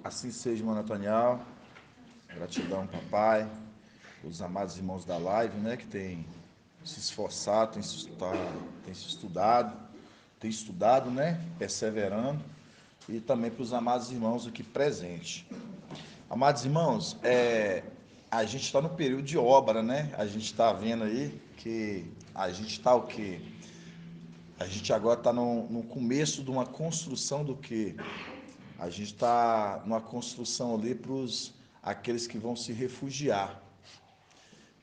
Assim seja, irmão Nathaniel. Gratidão, papai, os amados irmãos da live, né, que têm se esforçado, têm se estudado, né, perseverando, e também para os amados irmãos aqui presentes. Amados irmãos, a gente está no período de obra, né? A gente está vendo aí que a gente está o quê? A gente agora está no começo de uma construção do quê? A gente está numa construção ali para aqueles que vão se refugiar.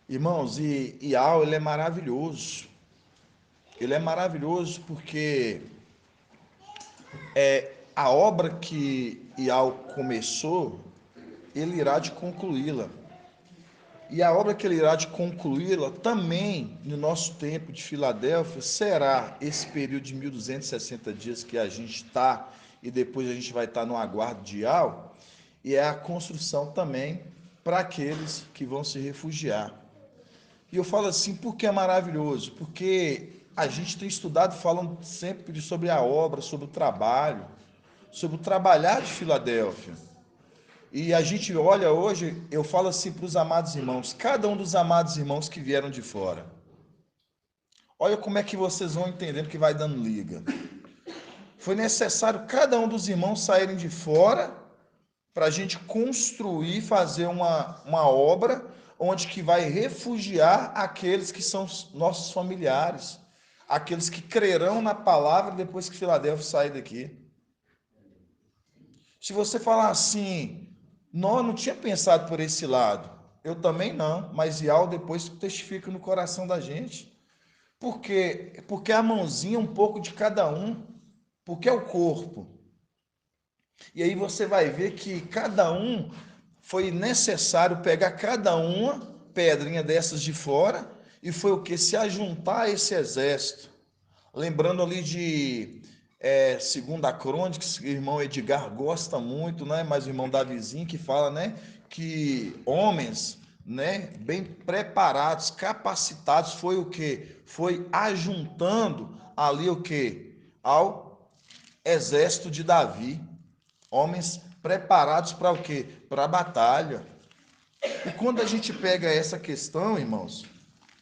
Irmãos, e Ial, ele é maravilhoso. Ele é maravilhoso porque a obra que Ial começou, ele irá de concluí-la. E a obra que ele irá de concluí-la também, no nosso tempo de Filadélfia, será esse período de 1260 dias que a gente está, e depois a gente vai estar no aguardo de Ial, e é a construção também para aqueles que vão se refugiar. E eu falo assim, porque é maravilhoso? Porque a gente tem estudado falando sempre sobre a obra, sobre o trabalho, sobre o trabalhar de Filadélfia. E a gente olha hoje, eu falo assim para os amados irmãos, cada um dos amados irmãos que vieram de fora. Olha como é que vocês vão entendendo que vai dando liga. Foi necessário cada um dos irmãos saírem de fora para a gente construir, fazer uma obra onde que vai refugiar aqueles que são nossos familiares, aqueles que crerão na palavra depois que Filadélfia sair daqui. Se você falar assim, não tinha pensado por esse lado, eu também não, mas Ial depois testifica no coração da gente. Por quê? Porque a mãozinha é um pouco de cada um, porque é o corpo. E aí você vai ver que cada um foi necessário pegar cada uma pedrinha dessas de fora e foi o que? Se ajuntar a esse exército. Lembrando ali de Segunda Crônica, que o irmão Edgar gosta muito, né? Mas o irmão Davizinho que fala, né? Que homens, né? Bem preparados, capacitados, foi o que? Foi ajuntando ali o que? Ao exército de Davi. Homens preparados para o quê? Para a batalha. E quando a gente pega essa questão, irmãos,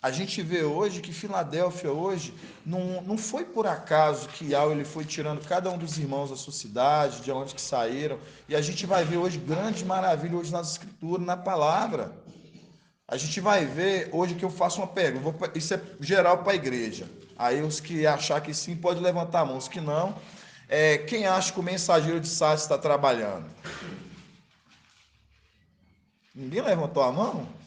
a gente vê hoje que Filadélfia hoje não foi por acaso que Ial ele foi tirando cada um dos irmãos da sua cidade, de onde que saíram, e a gente vai ver hoje grande maravilha hoje nas escrituras, na palavra. A gente vai ver hoje que eu faço uma pergunta, isso é geral para a igreja. Aí os que achar que sim, pode levantar a mão, os que não, quem acha que o mensageiro de Sardes está trabalhando? Ninguém levantou a mão?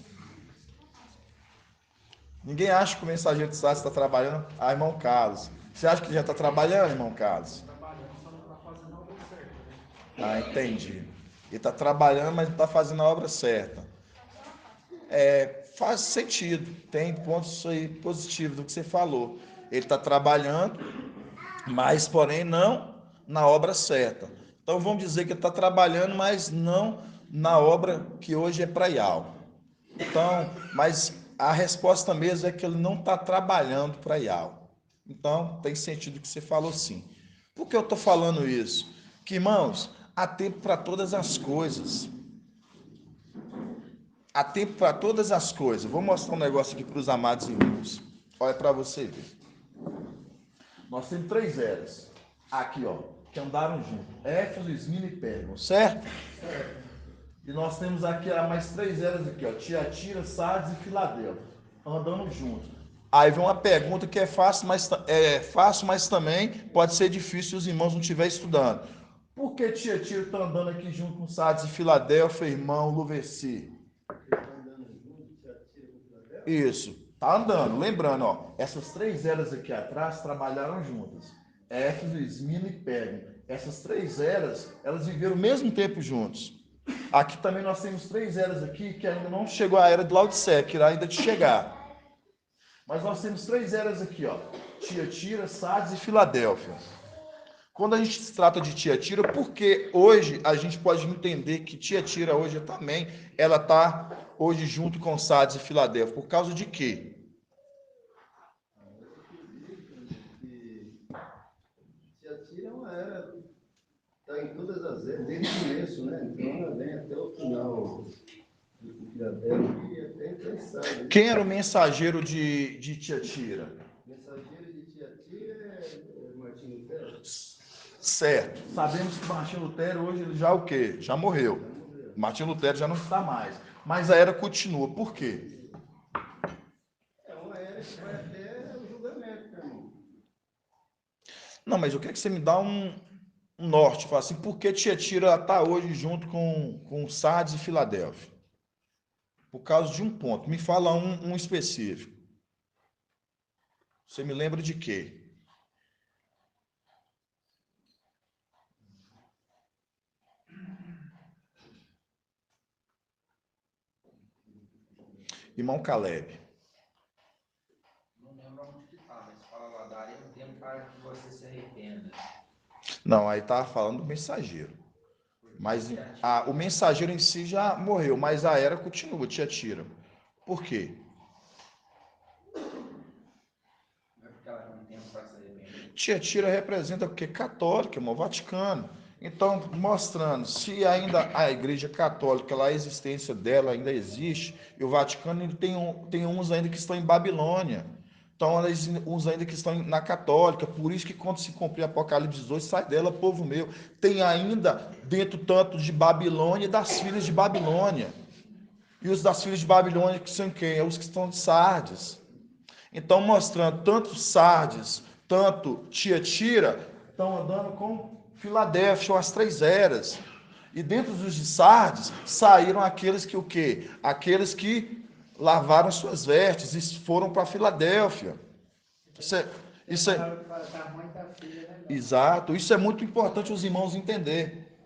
Ninguém acha que o mensageiro de Sardes está trabalhando? Ah, irmão Carlos. Você acha que já está trabalhando, irmão Carlos? Ah, entendi. Ele está trabalhando, mas não está fazendo a obra certa. Faz sentido. Tem pontos aí positivos do que você falou. Ele está trabalhando, mas porém não na obra certa. Então vamos dizer que ele está trabalhando, mas não na obra que hoje é para IAL. Então, mas a resposta mesmo é que ele não está trabalhando para IAL. Então, tem sentido que você falou sim. Por que eu estou falando isso? Que, irmãos, há tempo para todas as coisas. Há tempo para todas as coisas. Vou mostrar um negócio aqui para os amados irmãos. Olha para você ver. Nós temos três eras. Aqui, ó, que andaram juntos. Éfeso, Esmina e Pérgamo, certo? E nós temos aqui mais três eras aqui, ó, Tiatira, Sardes e Filadélfia, andando juntos. Aí vem uma pergunta que é fácil, mas também pode ser difícil se os irmãos não estiverem estudando. Por que Tiatira está andando aqui junto com Sardes e Filadélfia, irmão Luveci? Isso, tá andando. Lembrando, ó, essas três eras aqui atrás trabalharam juntas. Éfeso, Esmina e Pérgamo. Essas três eras, elas viveram o mesmo tempo juntos. Aqui também nós temos três eras aqui que ainda não chegou a era de Laodiceia, que irá ainda de chegar. Mas nós temos três eras aqui, ó. Tiatira, Sardes e Filadélfia. Quando a gente se trata de Tiatira, porque hoje a gente pode entender que Tiatira hoje também, ela está hoje junto com Sardes e Filadélfia. Por causa de quê? está em todas as eras, desde o começo, né? Então ela vem até o final do Filadélfia e até interessado. Quem era o mensageiro de Tiatira? O mensageiro de Tiatira é Martinho Lutero. Certo. Sabemos que Martinho Lutero hoje ele já o quê? Já morreu. Martinho Lutero já não está mais. Mas a era continua. Por quê? É uma era que vai até o julgamento, meu irmão. Não, mas eu quero que você me dá um norte. Fala assim, por que Tiatira está hoje junto com Sardes e Filadélfia? Por causa de um ponto. Me fala um específico. Você me lembra de quê? Irmão Caleb. Não lembro onde que está, mas fala lá, daria um tempo para que você se arrependa. Não, aí estava falando do mensageiro. Mas o mensageiro em si já morreu, mas a era continua, Tiatira. Por quê? Não é porque ela tem um tempo para se arrepender. Tiatira representa o quê? Católica, irmão, Vaticano. Então, mostrando, se ainda a Igreja Católica, lá, a existência dela ainda existe, e o Vaticano ele tem uns ainda que estão em Babilônia. Então, uns ainda que estão na Católica. Por isso que quando se cumprir Apocalipse 18, sai dela, povo meu. Tem ainda dentro tanto de Babilônia e das filhas de Babilônia. E os das filhas de Babilônia que são quem? É os que estão de Sardes. Então, mostrando tanto Sardes, tanto Tiatira, estão andando com Filadélfia, são as três eras. E dentro dos de Sardes, saíram aqueles que o quê? Aqueles que lavaram suas vestes e foram para Filadélfia. Isso é, exato, isso é muito importante os irmãos entender.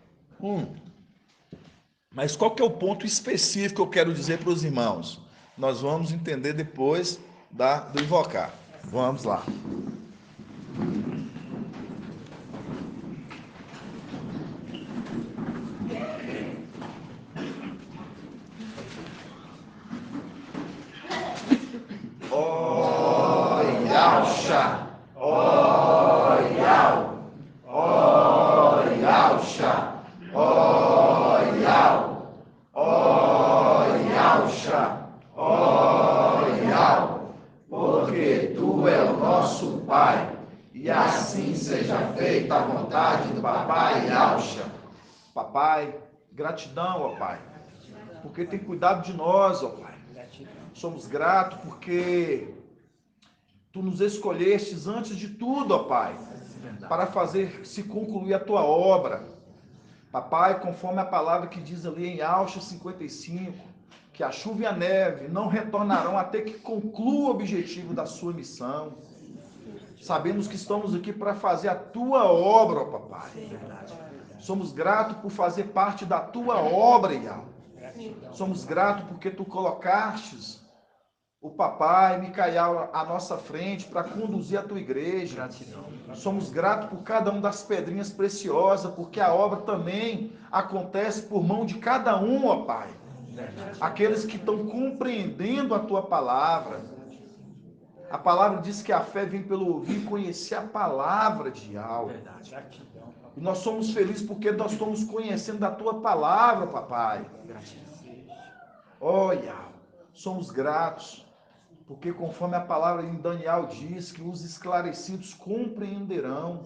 Mas qual que é o ponto específico que eu quero dizer para os irmãos? Nós vamos entender depois do invocar. Vamos lá. Oyalcha, oyal, oyalcha, oyal, oyalcha, oyal, porque tu é o nosso Pai, e assim seja feita a vontade do Papai Yalcha. Papai, gratidão, ó Pai, porque tem cuidado de nós, ó Pai. Somos gratos porque Tu nos escolhestes antes de tudo, ó Pai, para fazer se concluir a Tua obra. Papai, conforme a palavra que diz ali em Alcha 55, que a chuva e a neve não retornarão até que conclua o objetivo da sua missão. Sabemos que estamos aqui para fazer a Tua obra, ó Papai. Somos gratos por fazer parte da Tua obra, Ial. Somos gratos porque Tu colocastes o papai Micael à nossa frente para conduzir a tua igreja. Gratidão. Somos gratos por cada uma das pedrinhas preciosas, porque a obra também acontece por mão de cada um, ó Pai. Aqueles que estão compreendendo a tua palavra. A palavra diz que a fé vem pelo ouvir e conhecer a palavra de algo. E nós somos felizes porque nós estamos conhecendo a tua palavra, papai. Olha, somos gratos. Porque conforme a palavra em Daniel diz que os esclarecidos compreenderão.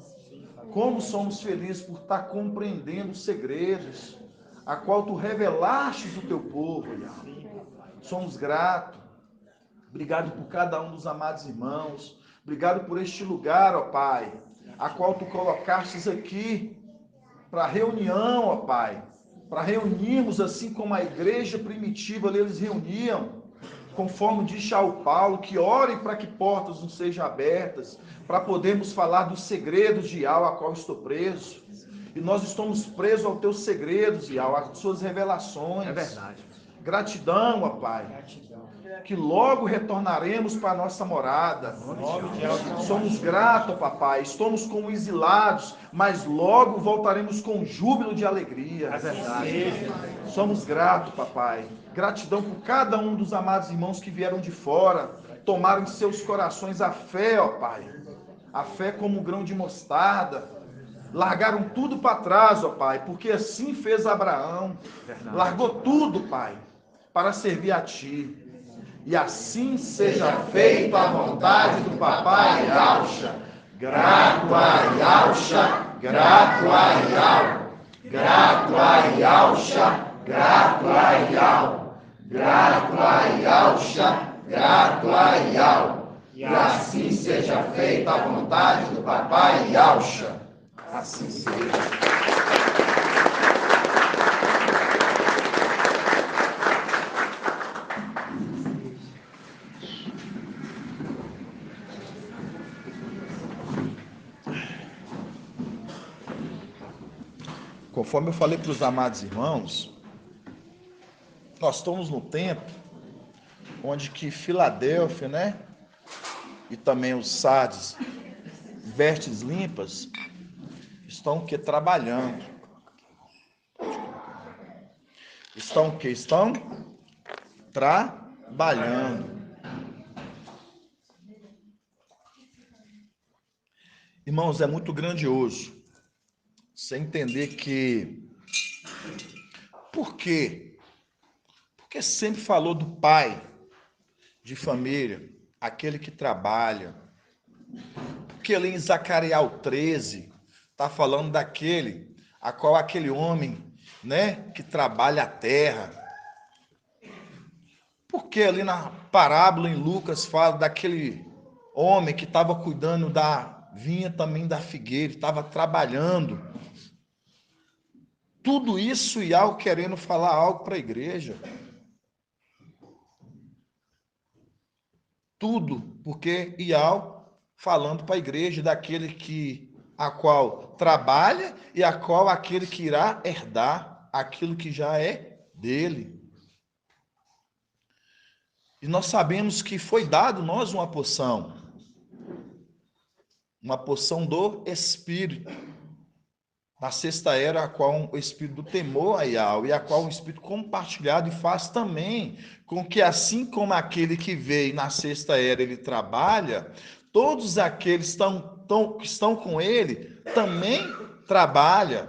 Como somos felizes por estar compreendendo os segredos, a qual tu revelaste do teu povo, Yahweh. Somos gratos. Obrigado por cada um dos amados irmãos. Obrigado por este lugar, ó Pai, a qual tu colocastes aqui para reunião, ó Pai. Para reunirmos assim como a igreja primitiva ali eles reuniam. Conforme diz São Paulo, que ore para que portas não sejam abertas, para podermos falar dos segredos de Yahweh, a qual estou preso. E nós estamos presos aos teus segredos, Yahweh, às suas revelações. É verdade. Gratidão, ó Pai. Gratidão. Que logo retornaremos para a nossa morada. Somos gratos, papai. Estamos como exilados, mas logo voltaremos com júbilo de alegria. É verdade. Somos gratos, papai. Gratidão por cada um dos amados irmãos que vieram de fora, tomaram em seus corações a fé, ó Pai. A fé como um grão de mostarda. largaram tudo para trás, ó Pai, porque assim fez Abraão. Verdade. Largou tudo, Pai, para servir a Ti. E assim seja feito a vontade do Papai Yaucha. Grato a Yaucha, grato a Yau. Grato a Yaucha, grato a Yau. Grato a Yaucha, grato a Yau. E assim seja feita a vontade do Papai Yaucha. Assim seja. Conforme eu falei para os amados irmãos, nós estamos no tempo onde que Filadélfia, né? E também os Sardes, vestes limpas, estão o que? Trabalhando. Estão o que? Estão trabalhando. Irmãos, é muito grandioso você entender que... Por quê? Porque sempre falou do pai de família, aquele que trabalha. Porque ali em Zacarias 13, está falando daquele, a qual aquele homem, né, que trabalha a terra. Porque ali na parábola em Lucas fala daquele homem que estava cuidando da vinha também da figueira, estava trabalhando. Tudo isso e algo querendo falar algo para a igreja. Tudo, porque Ial falando para a igreja daquele que a qual trabalha e a qual aquele que irá herdar aquilo que já é dele. E nós sabemos que foi dado nós uma porção do Espírito. Na sexta era, a qual o Espírito do temor a Ial, e a qual o Espírito compartilhado e faz também com que, assim como aquele que veio na sexta era, ele trabalha, todos aqueles que estão com ele também trabalham.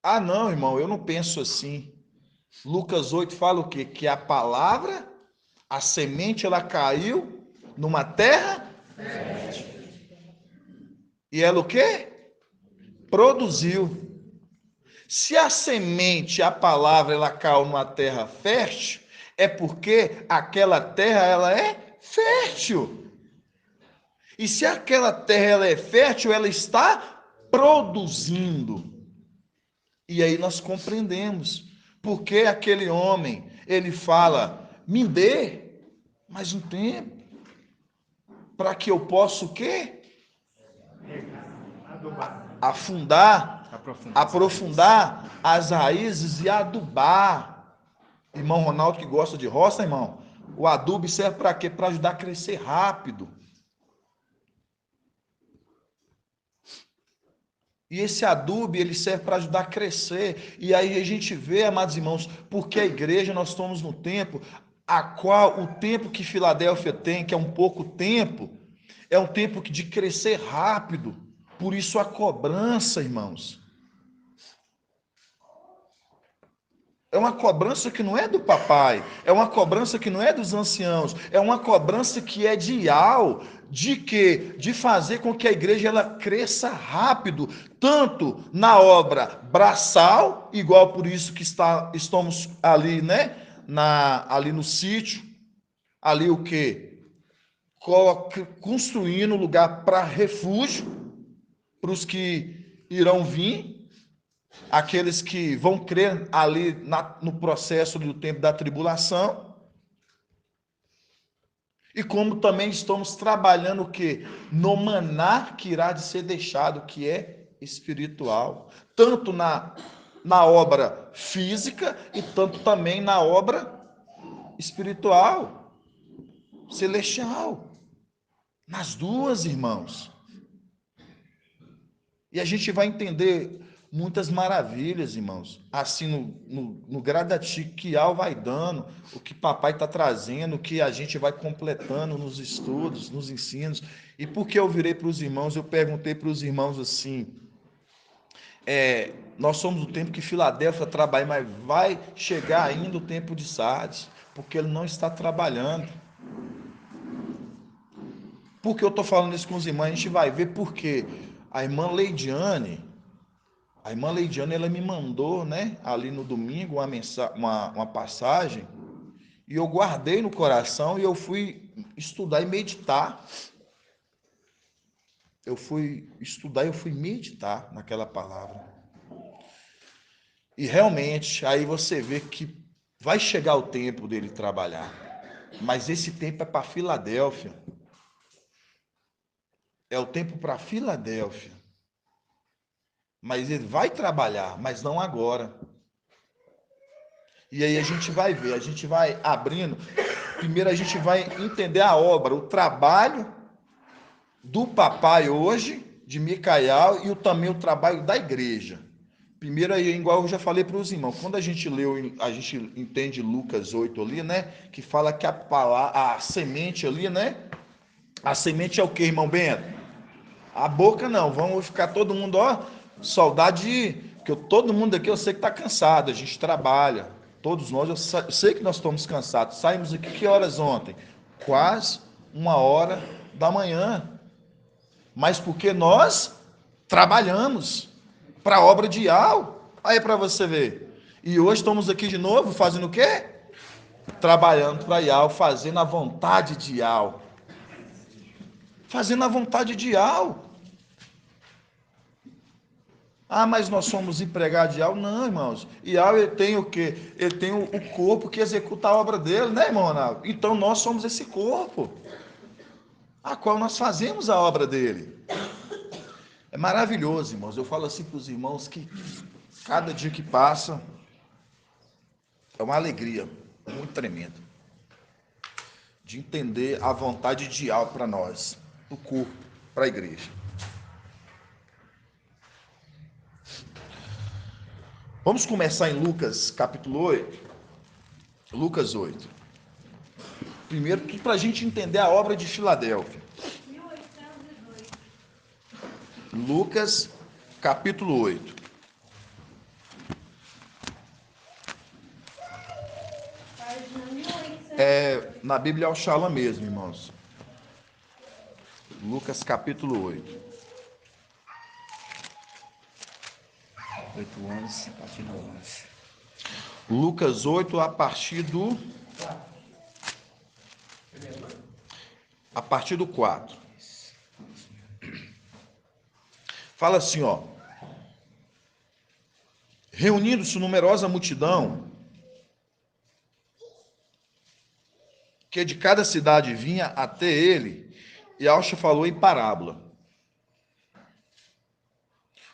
Ah, não, irmão, eu não penso assim. Lucas 8 fala o quê? Que a palavra, a semente, ela caiu numa terra fértil. E ela o quê? Produziu. Se a semente, a palavra, ela caiu numa terra fértil, é porque aquela terra, ela é fértil. E se aquela terra, ela é fértil, ela está produzindo. E aí nós compreendemos porque aquele homem, ele fala, me dê mais um tempo, para que eu possa o quê? Aprofundar as raízes e adubar. Irmão Ronaldo que gosta de roça, irmão, o adubo serve para quê? Para ajudar a crescer rápido. E esse adubo, ele serve para ajudar a crescer. E aí a gente vê, amados irmãos, porque a igreja, nós estamos no tempo, o tempo que Filadélfia tem, que é um pouco tempo, é um tempo de crescer rápido. Por isso a cobrança, irmãos. É uma cobrança que não é do papai, é uma cobrança que não é dos anciãos, é uma cobrança que é de Ial, de quê? De fazer com que a igreja ela cresça rápido, tanto na obra braçal, igual por isso que estamos ali, né? Ali no sítio, ali o quê? Construindo lugar para refúgio, para os que irão vir, aqueles que vão crer ali no processo do tempo da tribulação. E como também estamos trabalhando o quê? No maná que irá de ser deixado, que é espiritual. Tanto na obra física e tanto também na obra espiritual, celestial. Nas duas, irmãos. E a gente vai entender muitas maravilhas, irmãos. Assim, no gradativo que Al vai dando, o que papai está trazendo, o que a gente vai completando nos estudos, nos ensinos. E por que eu virei para os irmãos, eu perguntei para os irmãos assim, nós somos do tempo que Filadélfia trabalha, mas vai chegar ainda o tempo de Sardes, porque ele não está trabalhando. Por que eu estou falando isso com os irmãos? A gente vai ver porque a irmã Leidiane, ela me mandou, né, ali no domingo, uma passagem, e eu guardei no coração e eu fui estudar e meditar. Eu fui meditar naquela palavra. E realmente, aí você vê que vai chegar o tempo dele trabalhar. Mas esse tempo é para Filadélfia. É o tempo para Filadélfia. Mas ele vai trabalhar, mas não agora. E aí a gente vai ver, a gente vai abrindo. Primeiro a gente vai entender a obra, o trabalho do papai hoje, de Micael, e também o trabalho da igreja. Primeiro aí, igual eu já falei para os irmãos, quando a gente entende Lucas 8 ali, né? Que fala que a semente ali, né? A semente é o que, irmão Bento? A boca não, vamos ficar todo mundo, saudade, porque todo mundo aqui eu sei que está cansado, a gente trabalha, todos nós, eu sei que nós estamos cansados. Saímos aqui que horas ontem? Quase 1h da manhã, mas porque nós trabalhamos para a obra de Al, aí para você ver. E hoje estamos aqui de novo, fazendo o quê? Trabalhando para Al, fazendo a vontade de Al. Fazendo a vontade de Al. Mas nós somos empregados de Al? Não, irmãos. E Al, ele tem o quê? Ele tem o corpo que executa a obra dele, né, irmão Ronaldo? Então nós somos esse corpo, a qual nós fazemos a obra dele. É maravilhoso, irmãos. Eu falo assim para os irmãos que cada dia que passa é uma alegria muito tremenda de entender a vontade de Al para nós, o corpo, para a igreja. Vamos começar em Lucas, capítulo 8. Lucas 8. Primeiro, tudo para a gente entender a obra de Filadélfia. 1802. Lucas, capítulo 8. Página 1802. Na Bíblia é o Shalom mesmo, irmãos. Lucas, capítulo 8. 8 anos, a partir do 11. Lucas 8, a partir do 4. Fala assim, reunindo-se numerosa multidão, que de cada cidade vinha até ele, e Alcha falou em parábola.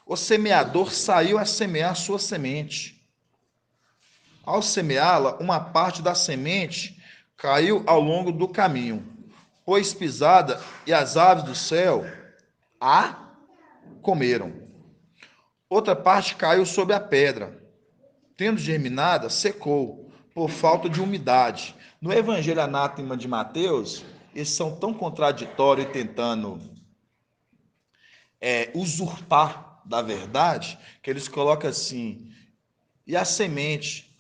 O semeador saiu a semear sua semente. Ao semeá-la, uma parte da semente caiu ao longo do caminho, pois pisada, e as aves do céu a comeram. Outra parte caiu sobre a pedra. Tendo germinada, secou, por falta de umidade. No Evangelho Anátema de Mateus, eles são tão contraditórios e tentando usurpar da verdade, que eles colocam assim, e a semente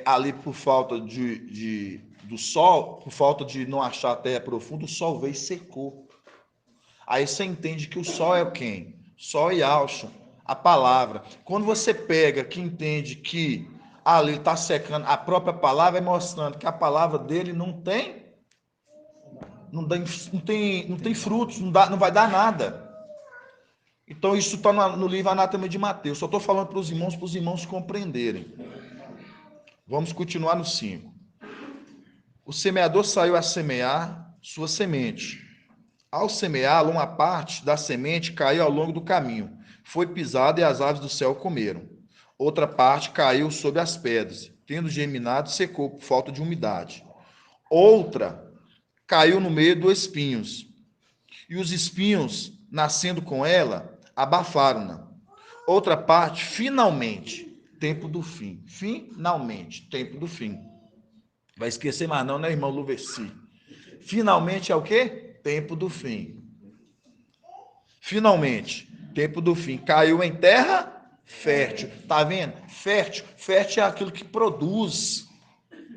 ali por falta do sol, por falta de não achar a terra profunda, o sol veio e secou. Aí você entende que o sol é quem? Sol e Alcha, a palavra. Quando você pega que entende que ali está secando, a própria palavra é mostrando que a palavra dele não tem frutos, não vai dar nada. Então, isso está no livro Anátema de Mateus. Só estou falando para os irmãos compreenderem. Vamos continuar no 5. O semeador saiu a semear sua semente. Ao semeá-la, uma parte da semente caiu ao longo do caminho. Foi pisada e as aves do céu comeram. Outra parte caiu sobre as pedras. Tendo germinado, secou por falta de umidade. Outra caiu no meio dos espinhos. E os espinhos, nascendo com ela, abafaram-na. Outra parte, finalmente, tempo do fim. Finalmente, tempo do fim. Vai esquecer mais não, né, irmão Luversi? Finalmente é o quê? Tempo do fim. Finalmente, tempo do fim. Caiu em terra fértil. Tá vendo? Fértil. Fértil é aquilo que produz.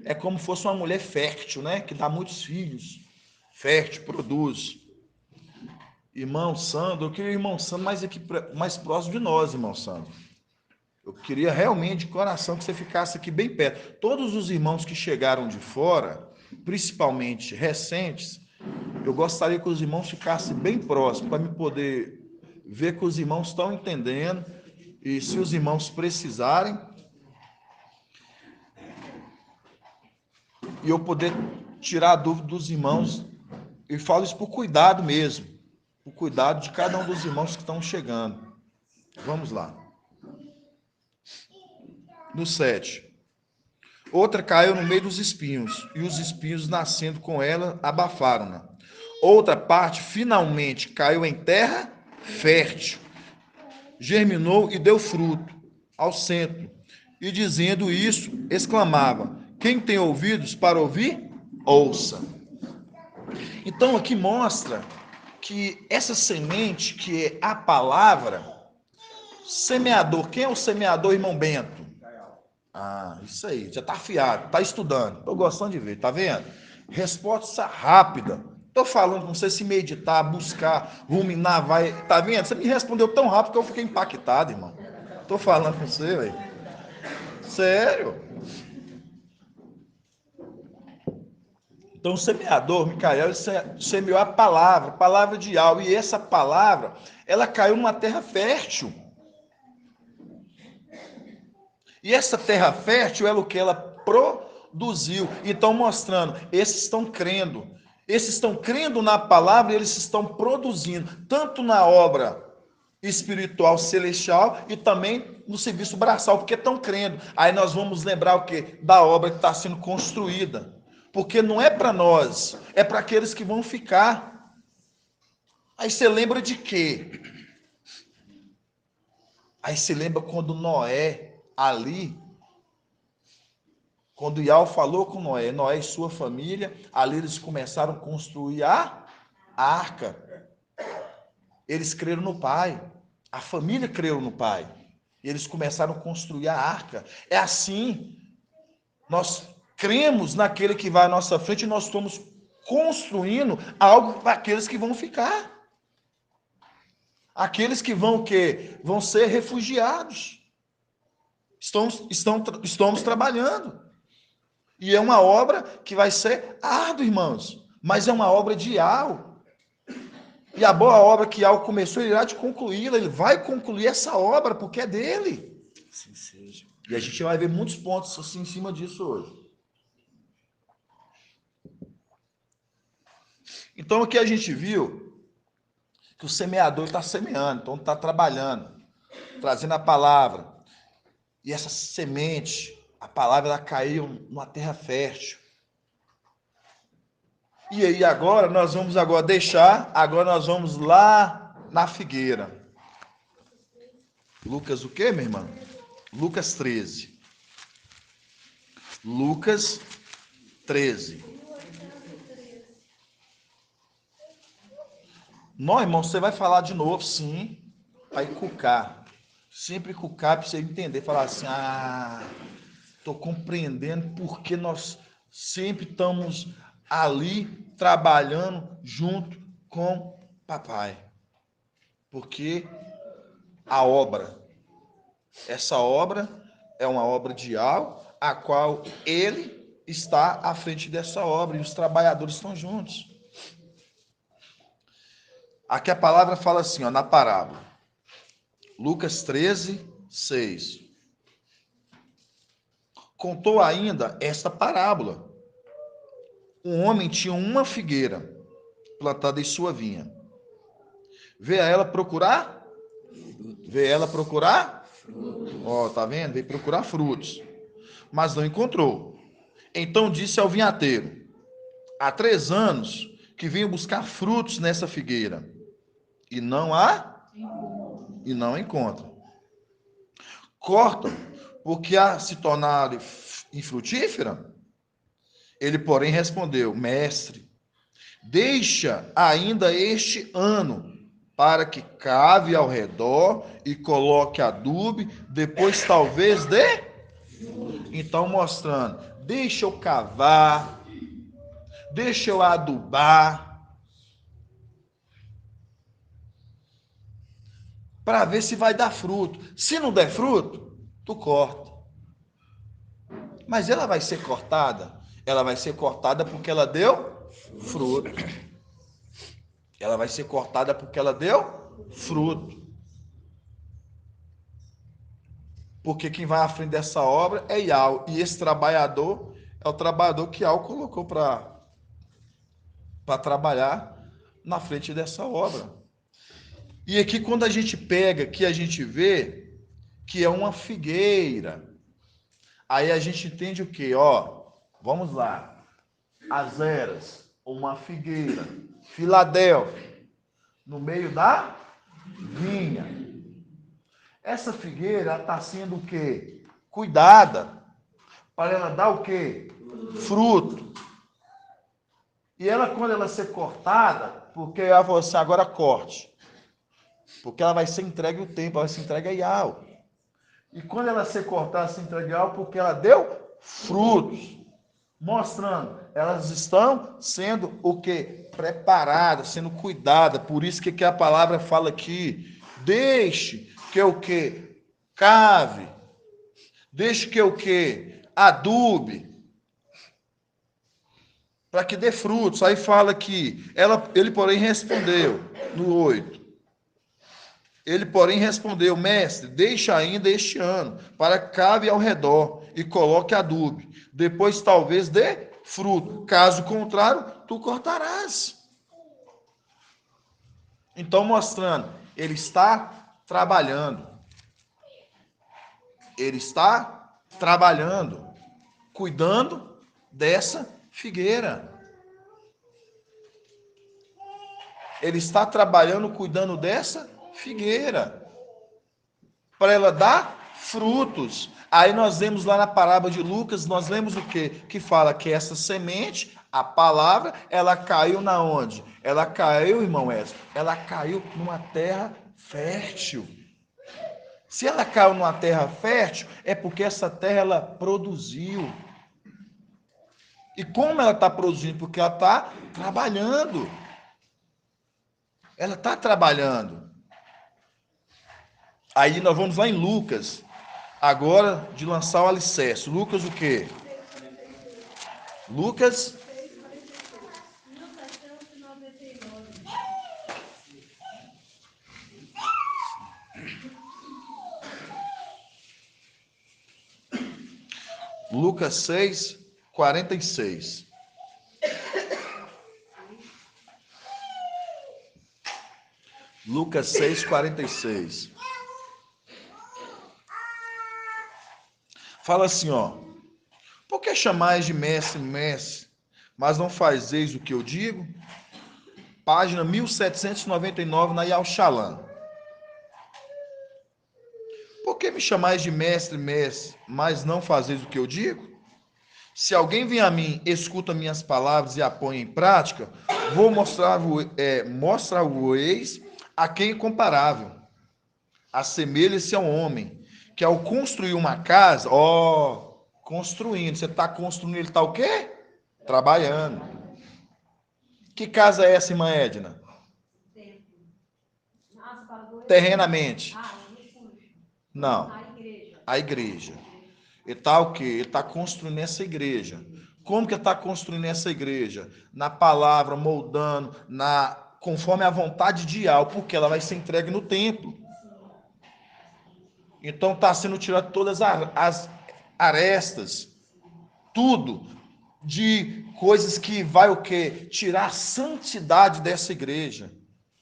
É como se fosse uma mulher fértil, né? Que dá muitos filhos. Fértil, produz. Irmão Sandro, eu queria o irmão Sandro mais próximo de nós, irmão Sandro. Eu queria realmente de coração que você ficasse aqui bem perto. Todos os irmãos que chegaram de fora, principalmente recentes, eu gostaria que os irmãos ficassem bem próximos, para me poder ver que os irmãos estão entendendo, e se os irmãos precisarem, e eu poder tirar a dúvida dos irmãos, e falo isso por cuidado mesmo, por cuidado de cada um dos irmãos que estão chegando. Vamos lá. No 7. Outra caiu no meio dos espinhos, e os espinhos, nascendo com ela, abafaram-na. Outra parte, finalmente, caiu em terra fértil, germinou e deu fruto ao centro. E dizendo isso, exclamava: quem tem ouvidos para ouvir, ouça. Então aqui mostra que essa semente, que é a palavra, semeador, quem é o semeador, irmão Bento? Ah, isso aí, já está afiado, está estudando. Estou gostando de ver, tá vendo? Resposta rápida. Estou falando com você, se meditar, buscar, ruminar, vai. Tá vendo? Você me respondeu tão rápido que eu fiquei impactado, irmão. Estou falando com você, velho. Sério. Então, o semeador, Micael, ele semeou a palavra de algo. E essa palavra, ela caiu numa terra fértil. E essa terra fértil é o que ela produziu. Então, mostrando, esses estão crendo. Esses estão crendo na palavra e eles estão produzindo, tanto na obra espiritual celestial e também no serviço braçal, porque estão crendo. Aí nós vamos lembrar o quê? Da obra que está sendo construída. Porque não é para nós, é para aqueles que vão ficar. Aí você lembra de quê? Aí você lembra quando Noé, ali, quando Yahweh falou com Noé, Noé e sua família, ali eles começaram a construir a arca. Eles creram no Pai, a família creu no Pai, e eles começaram a construir a arca. É assim, nós cremos naquele que vai à nossa frente e nós estamos construindo algo para aqueles que vão ficar. Aqueles que vão o quê? Vão ser refugiados. Estamos trabalhando. E é uma obra que vai ser árdua, irmãos. Mas é uma obra de Yahweh. E a boa obra que Yahweh começou, ele irá de concluí-la. Ele vai concluir essa obra, porque é dele. Assim seja. E a gente vai ver muitos pontos assim em cima disso hoje. Então, aqui a gente viu que o semeador está semeando, então está trabalhando, trazendo a palavra. E essa semente, a palavra, ela caiu numa terra fértil. E aí agora nós vamos nós vamos lá na figueira. Lucas o quê, minha irmã? Lucas 13. Lucas 13. Não, irmão, você vai falar de novo, sim, para cucar. Sempre cucar para você entender, falar assim, estou compreendendo porque nós sempre estamos ali trabalhando junto com papai. Porque essa obra é uma obra de Yahweh, a qual ele está à frente dessa obra e os trabalhadores estão juntos. Aqui a palavra fala assim, na parábola. Lucas 13, 6. Contou ainda esta parábola. Um homem tinha uma figueira plantada em sua vinha. Veio ela procurar? Ó, tá vendo? Veio procurar frutos. Mas não encontrou. Então disse ao vinhateiro: há 3 anos que venho buscar frutos nessa figueira. E não encontra. cortam, porque a se tornar infrutífera. Ele, porém, respondeu: Mestre, deixa ainda este ano, para que cave ao redor e coloque adubo, depois talvez dê. Então, mostrando, deixa eu cavar, deixa eu adubar, para ver se vai dar fruto. Se não der fruto, tu corta. Mas ela vai ser cortada? Ela vai ser cortada porque ela deu fruto. Ela vai ser cortada porque ela deu fruto. Porque quem vai à frente dessa obra é Yau. E esse trabalhador é o trabalhador que Yau colocou para trabalhar na frente dessa obra. E aqui, quando a gente pega, que a gente vê que é uma figueira. Aí a gente entende o quê? Ó, vamos lá. As eras, uma figueira. Filadélfia, no meio da vinha. Essa figueira está sendo o quê? Cuidada. Para ela dar o quê? Fruto. E ela, quando ela ser cortada, porque ela falou assim, agora corte. Porque ela vai ser entregue o tempo, ela vai ser entregue a Yau. E quando ela ser cortada, se entregue a Yau, porque ela deu frutos. Mostrando, elas estão sendo o quê? Preparadas, sendo cuidadas. Por isso que a palavra fala aqui, deixe que o quê? Cave. Deixe que o quê? Adube. Para que dê frutos. Aí fala que ele, porém, respondeu, no 8. Ele, porém, respondeu, mestre, deixa ainda este ano, para que cave ao redor e coloque adubo. Depois talvez dê fruto. Caso contrário, tu cortarás. Então, mostrando, ele está trabalhando. Ele está trabalhando, cuidando dessa figueira. Ele está trabalhando, cuidando dessa figueira, para ela dar frutos. Aí nós vemos lá na parábola de Lucas, nós lemos o quê? Que fala que essa semente, a palavra, ela caiu na onde? Ela caiu, irmão Edson, ela caiu numa terra fértil. Se ela caiu numa terra fértil, é porque essa terra ela produziu. E como ela está produzindo? Porque ela está trabalhando. Ela está trabalhando. Aí nós vamos lá em Lucas, agora de lançar o alicerce. Lucas o quê? Lucas 1799. Lucas 6, 46. Lucas 6, 46. Fala assim, ó. Por que chamais de mestre, mestre, mas não fazeis o que eu digo? Página 1799 na Yau Shalom. Por que me chamais de mestre, mestre, mas não fazeis o que eu digo? Se alguém vem a mim, escuta minhas palavras e a põe em prática, vou mostrar-vos a quem é comparável. Assemelha-se a um homem que ao construir uma casa, construindo, você está construindo, ele está o quê? Trabalhando. Que casa é essa, irmã Edna? Terrenamente. Não. A igreja. Ele está o quê? Ele está construindo essa igreja. Como que ele está construindo essa igreja? Na palavra, moldando, conforme a vontade de Yau, porque ela vai ser entregue no templo. Então está sendo tirado todas as arestas, tudo de coisas que vai o quê? Tirar a santidade dessa igreja.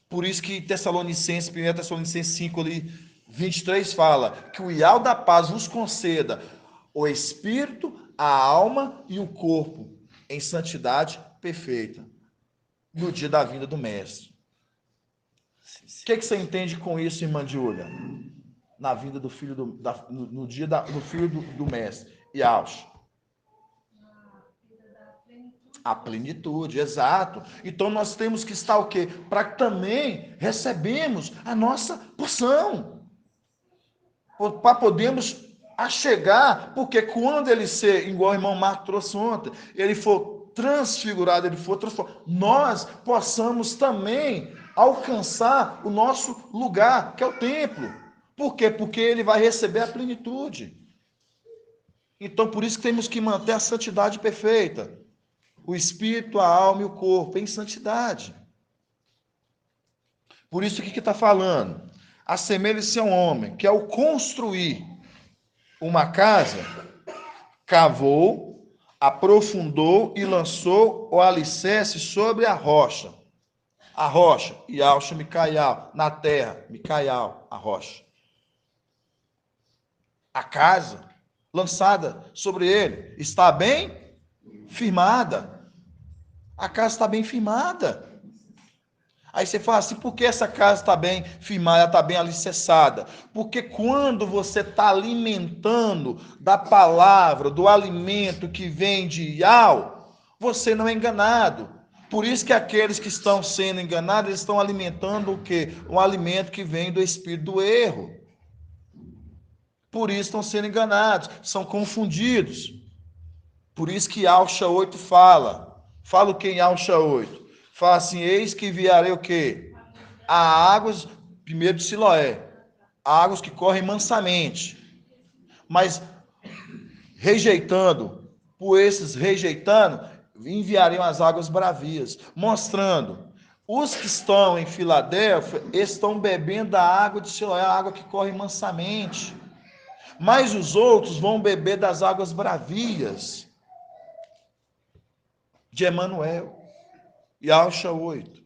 Por isso que Tessalonicenses, 1 Tessalonicenses 5, ali, 23 fala que o Yau da paz vos conceda o espírito, a alma e o corpo em santidade perfeita no dia da vinda do mestre. O que você entende com isso, irmã Júlia? na vinda do filho no dia do filho do mestre? Yahshua. A plenitude, exato. Então nós temos que estar o quê? Para que também recebemos a nossa porção. Para podermos chegar, porque quando ele ser, igual o irmão Marco trouxe ontem, ele for transfigurado, ele for transformado, nós possamos também alcançar o nosso lugar, que é o templo. Por quê? Porque ele vai receber a plenitude. Então, por isso que temos que manter a santidade perfeita. O espírito, a alma e o corpo em santidade. Por isso, o que está falando? Assemelhe-se a um homem que, ao construir uma casa, cavou, aprofundou e lançou o alicerce sobre a rocha. A rocha, Yahshua Mikaial, na terra, Mikaial, a rocha. A casa, lançada sobre ele, está bem firmada. A casa está bem firmada. Aí você fala assim, por que essa casa está bem firmada, está bem alicerçada? Porque quando você está alimentando da palavra, do alimento que vem de Yahweh, você não é enganado. Por isso que aqueles que estão sendo enganados, eles estão alimentando o quê? Um alimento que vem do espírito do erro. Por isso estão sendo enganados, são confundidos. Por isso que Yahshua 8 fala o que em Yahshua 8? Fala assim, eis que enviarei o quê? A águas, primeiro de Siloé, águas que correm mansamente. Mas rejeitando, por esses rejeitando, enviarei as águas bravias, mostrando, os que estão em Filadélfia estão bebendo da água de Siloé, a água que corre mansamente. Mas os outros vão beber das águas bravias de Emanuel. Yahshua 8.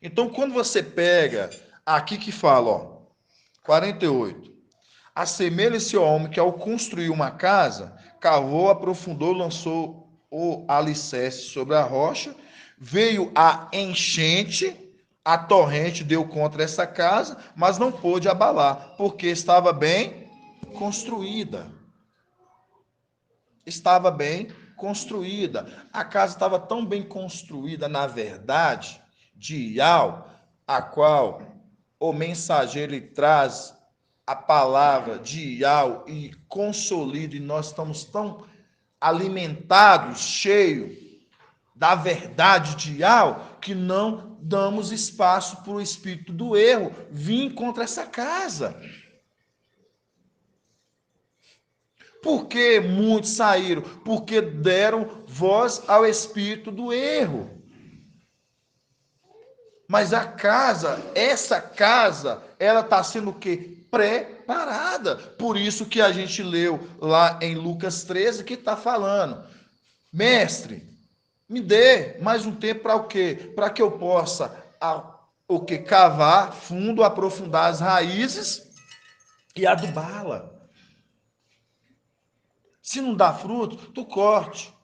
Então, quando você pega aqui que fala, 48. Assemelha-se ao homem que, ao construir uma casa, cavou, aprofundou, lançou o alicerce sobre a rocha, veio a enchente, a torrente deu contra essa casa, mas não pôde abalar, porque estava bem construída. Estava bem construída. A casa estava tão bem construída, na verdade, de Yahweh, a qual o mensageiro ele traz a palavra de Yahweh e consolida, e nós estamos tão alimentados, cheios da verdade de Yahweh, que não damos espaço para o espírito do erro vir contra essa casa. Por que muitos saíram? Porque deram voz ao espírito do erro. Mas a casa, essa casa, ela está sendo o quê? Preparada. Por isso que a gente leu lá em Lucas 13, que está falando, mestre, me dê mais um tempo para o quê? Para que eu possa o quê? Cavar fundo, aprofundar as raízes e adubá-la. Se não dá fruto, tu corte.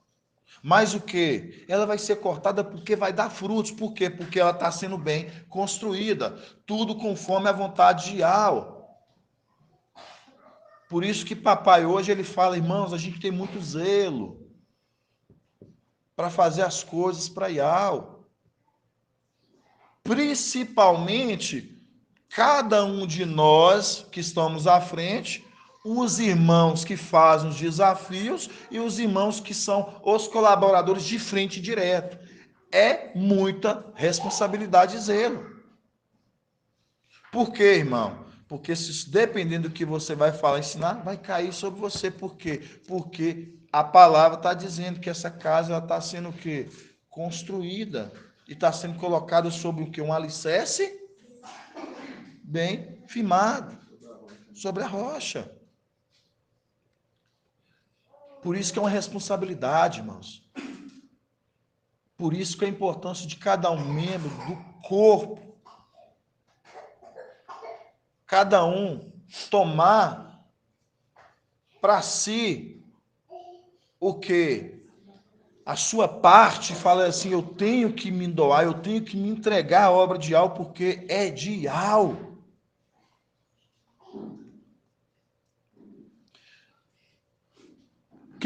Mas o quê? Ela vai ser cortada porque vai dar frutos. Por quê? Porque ela está sendo bem construída. Tudo conforme a vontade de Yahweh. Por isso que papai hoje ele fala, irmãos, a gente tem muito zelo para fazer as coisas para Yahweh. Principalmente, cada um de nós que estamos à frente, os irmãos que fazem os desafios e os irmãos que são os colaboradores de frente direto. É muita responsabilidade e zelo. Por quê, irmão? Porque se, dependendo do que você vai falar, ensinar, vai cair sobre você. Por quê? Porque a palavra está dizendo que essa casa está sendo o quê? Construída e está sendo colocada sobre o quê? Um alicerce bem firmado sobre a rocha. Por isso que é uma responsabilidade, irmãos. Por isso que é a importância de cada um membro do corpo. Cada um tomar para si o que? A sua parte, fala assim, eu tenho que me doar, eu tenho que me entregar à obra de Yahweh, porque é de Yahweh.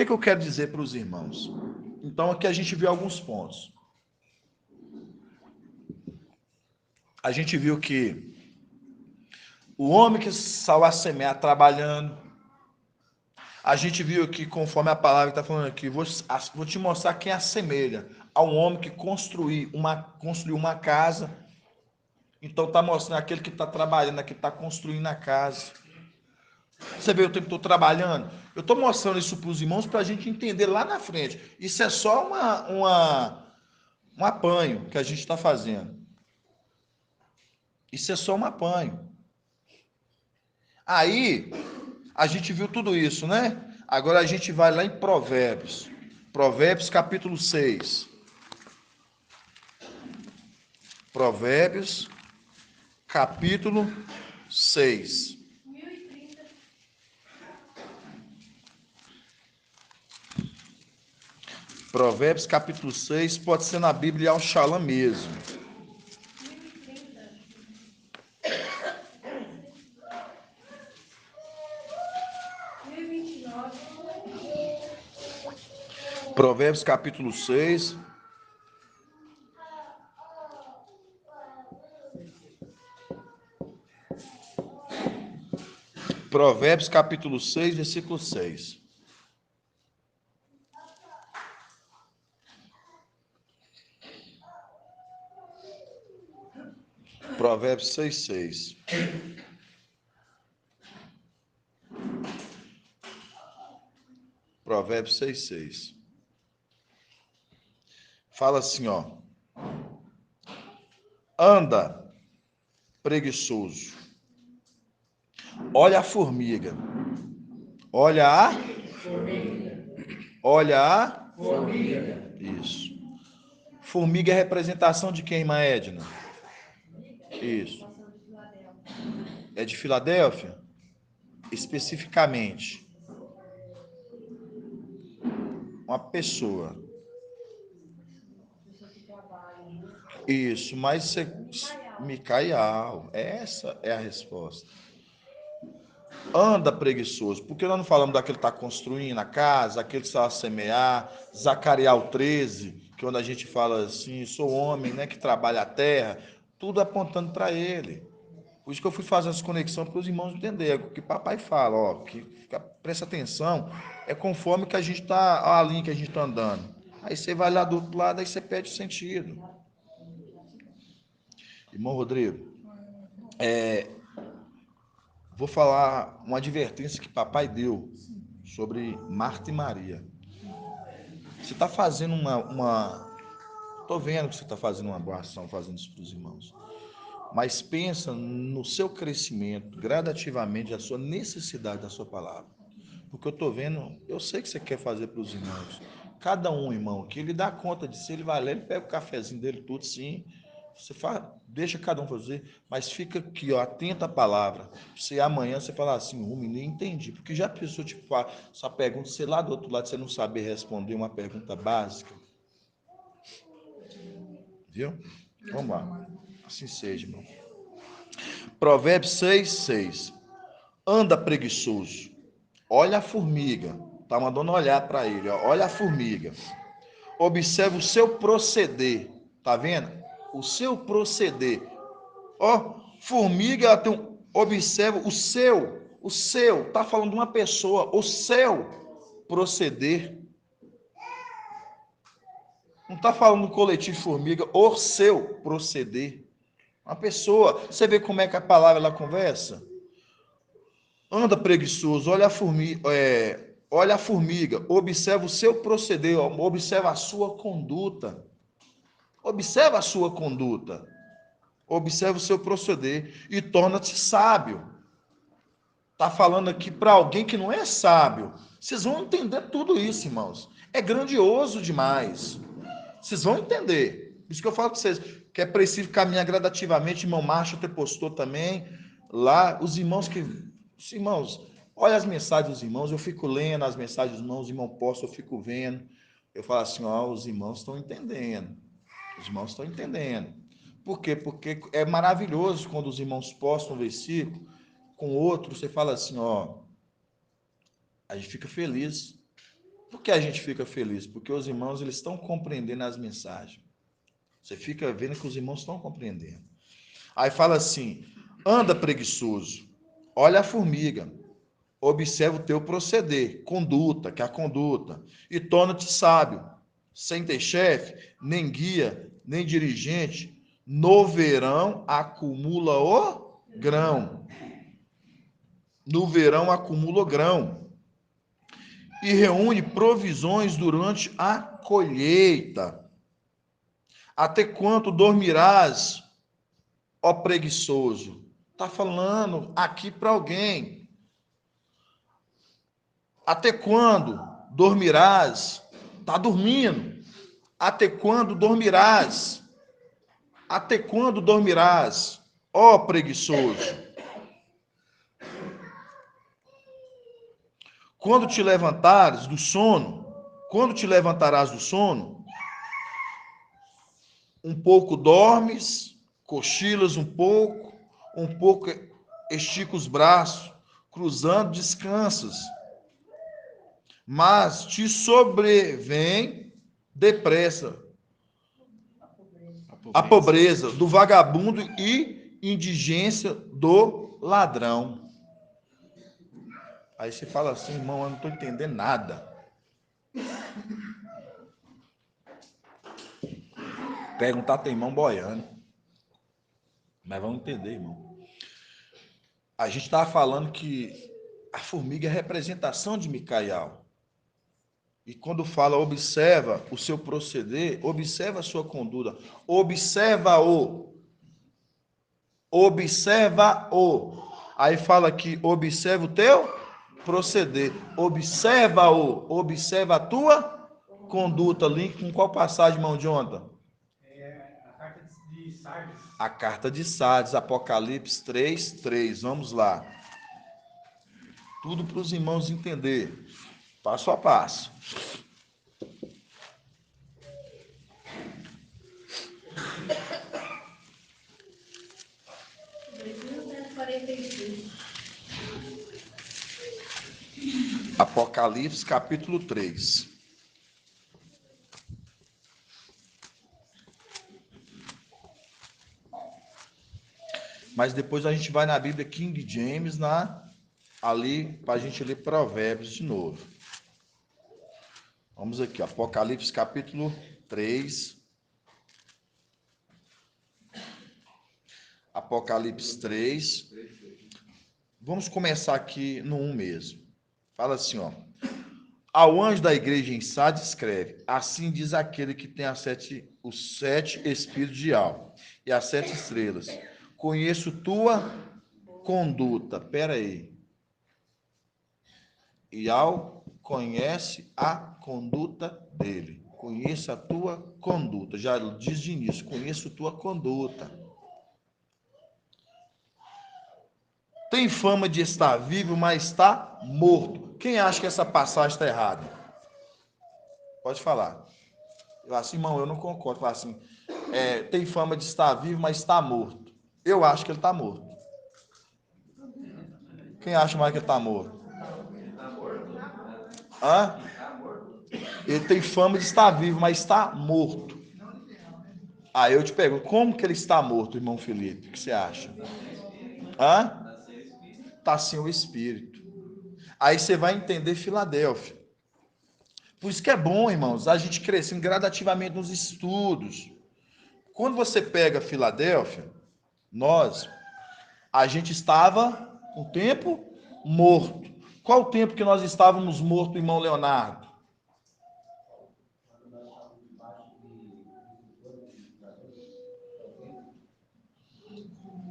que eu quero dizer para os irmãos? Então, aqui a gente viu alguns pontos. A gente viu que o homem que saiu a semear trabalhando, a gente viu que, conforme a palavra está falando aqui, vou te mostrar quem assemelha ao homem que construiu uma casa. Então, está mostrando aquele que está trabalhando, aquele que está construindo a casa. Você vê o tempo que eu estou trabalhando? Eu estou mostrando isso para os irmãos para a gente entender lá na frente. Isso é só um apanho que a gente está fazendo. Isso é só um apanho. Aí, a gente viu tudo isso, né? Agora a gente vai lá em Provérbios. Provérbios capítulo 6. Provérbios capítulo 6. Provérbios capítulo 6, pode ser na Bíblia ao Shalom mesmo. Provérbios capítulo 6. Provérbios capítulo 6, versículo 6. Provérbios 6, 6. Provérbios 6, 6. Fala assim, ó. Anda, preguiçoso. Olha a formiga. Olha a formiga. Isso. Formiga é representação de quem, irmã Edna? Isso. É de Filadélfia? Especificamente. Uma pessoa. Isso, mas você... Micael. Essa é a resposta. Anda preguiçoso. Por que nós não falamos daquele que está construindo a casa, aquele que está a semear, Zacarias 13, que quando a gente fala assim, sou homem, né, que trabalha a terra, tudo apontando para ele. Por isso que eu fui fazer essa conexão para os irmãos entenderem o que papai fala, ó, que presta atenção, é conforme que a gente está, a linha que a gente está andando. Aí você vai lá do outro lado, aí você perde o sentido. Irmão Rodrigo, vou falar uma advertência que papai deu sobre Marta e Maria. Você está fazendo Estou vendo que você está fazendo uma boa ação, fazendo isso para os irmãos. Mas pensa no seu crescimento, gradativamente, a sua necessidade da sua palavra. Porque eu estou vendo, eu sei que você quer fazer para os irmãos. Cada um, irmão, que ele dá conta de si, ele vai lá, ele pega o cafezinho dele, tudo sim. Você faz, deixa cada um fazer, mas fica aqui, ó, atenta à palavra. Se amanhã você falar assim, nem entendi. Porque já pensou, tipo, sua pergunta, sei lá do outro lado, você não saber responder uma pergunta básica. Viu? Vamos lá. Assim seja, irmão. Provérbios 6, 6. Anda preguiçoso. Olha a formiga. Tá mandando olhar para ele. Ó. Olha a formiga. Observa o seu proceder. Tá vendo? O seu proceder. Ó, formiga, ela tem um... Observa o seu. Tá falando de uma pessoa. O seu proceder. Não está falando do coletivo formiga, o seu proceder. Uma pessoa, você vê como é que a palavra ela conversa? Anda preguiçoso, olha a formiga, observa o seu proceder, observa a sua conduta. Observa a sua conduta. Observa o seu proceder e torna-te sábio. Está falando aqui para alguém que não é sábio. Vocês vão entender tudo isso, irmãos. É grandioso demais. Vocês vão entender. Por isso que eu falo para vocês que é preciso caminhar gradativamente. Irmão Márcio até postou também lá. Os irmãos, olha as mensagens dos irmãos. Eu fico lendo as mensagens dos irmãos. Os irmãos postam, eu fico vendo. Eu falo assim, ó, os irmãos estão entendendo. Os irmãos estão entendendo. Por quê? Porque é maravilhoso quando os irmãos postam um versículo com outro. Você fala assim, ó, a gente fica feliz. Por que a gente fica feliz? Porque os irmãos eles estão compreendendo as mensagens. Você fica vendo que os irmãos estão compreendendo. Aí fala assim: anda preguiçoso, olha a formiga, observa o teu proceder, conduta, que é a conduta, e torna-te sábio, sem ter chefe, nem guia, nem dirigente. No verão acumula o grão. No verão acumula o grão. E reúne provisões durante a colheita. Até quanto dormirás, ó preguiçoso? Está falando aqui para alguém. Até quando dormirás? Está dormindo. Até quando dormirás? Até quando dormirás, ó preguiçoso? Quando te levantares do sono, quando te levantarás do sono, um pouco dormes, cochilas um pouco estica os braços, cruzando descansas. Mas te sobrevém depressa a pobreza do vagabundo e indigência do ladrão. Aí você fala assim, irmão, eu não estou entendendo nada. Perguntar tem irmão boiando. Mas vamos entender, irmão. A gente estava falando que a formiga é a representação de Micael. E quando fala observa o seu proceder, observa a sua conduta, observa-o. Observa-o. Aí fala que observa o teu proceder, observa-o, observa a tua conduta. Link com qual passagem, irmão Jonathan? A carta de Sardes. A carta de Sardes, Apocalipse 3:3. Vamos lá. Tudo para os irmãos entender, passo a passo. Apocalipse capítulo 3. Mas depois a gente vai na Bíblia King James, ali para a gente ler Provérbios de novo. Vamos aqui, Apocalipse capítulo 3. Apocalipse 3. Vamos começar aqui no 1 mesmo. Fala assim, ó. Ao anjo da igreja em Sardes escreve: assim diz aquele que tem os 7 espíritos de alma e as 7 estrelas. Conheço tua conduta. Pera aí. E ao conhece a conduta dele. Conheça a tua conduta. Já diz de início, conheço tua conduta. Tem fama de estar vivo, mas está morto. Quem acha que essa passagem está errada? Pode falar. Eu assim, irmão, eu não concordo. Fala assim, tem fama de estar vivo, mas está morto. Eu acho que ele está morto. Quem acha mais que ele está morto? Hã? Ele tem fama de estar vivo, mas está morto. Aí eu te pergunto, como que ele está morto, irmão Felipe? O que você acha? Hã? Está sem o Espírito. Aí você vai entender Filadélfia. Por isso que é bom, irmãos, a gente crescendo gradativamente nos estudos. Quando você pega Filadélfia, a gente estava um tempo morto. Qual o tempo que nós estávamos mortos, irmão Leonardo?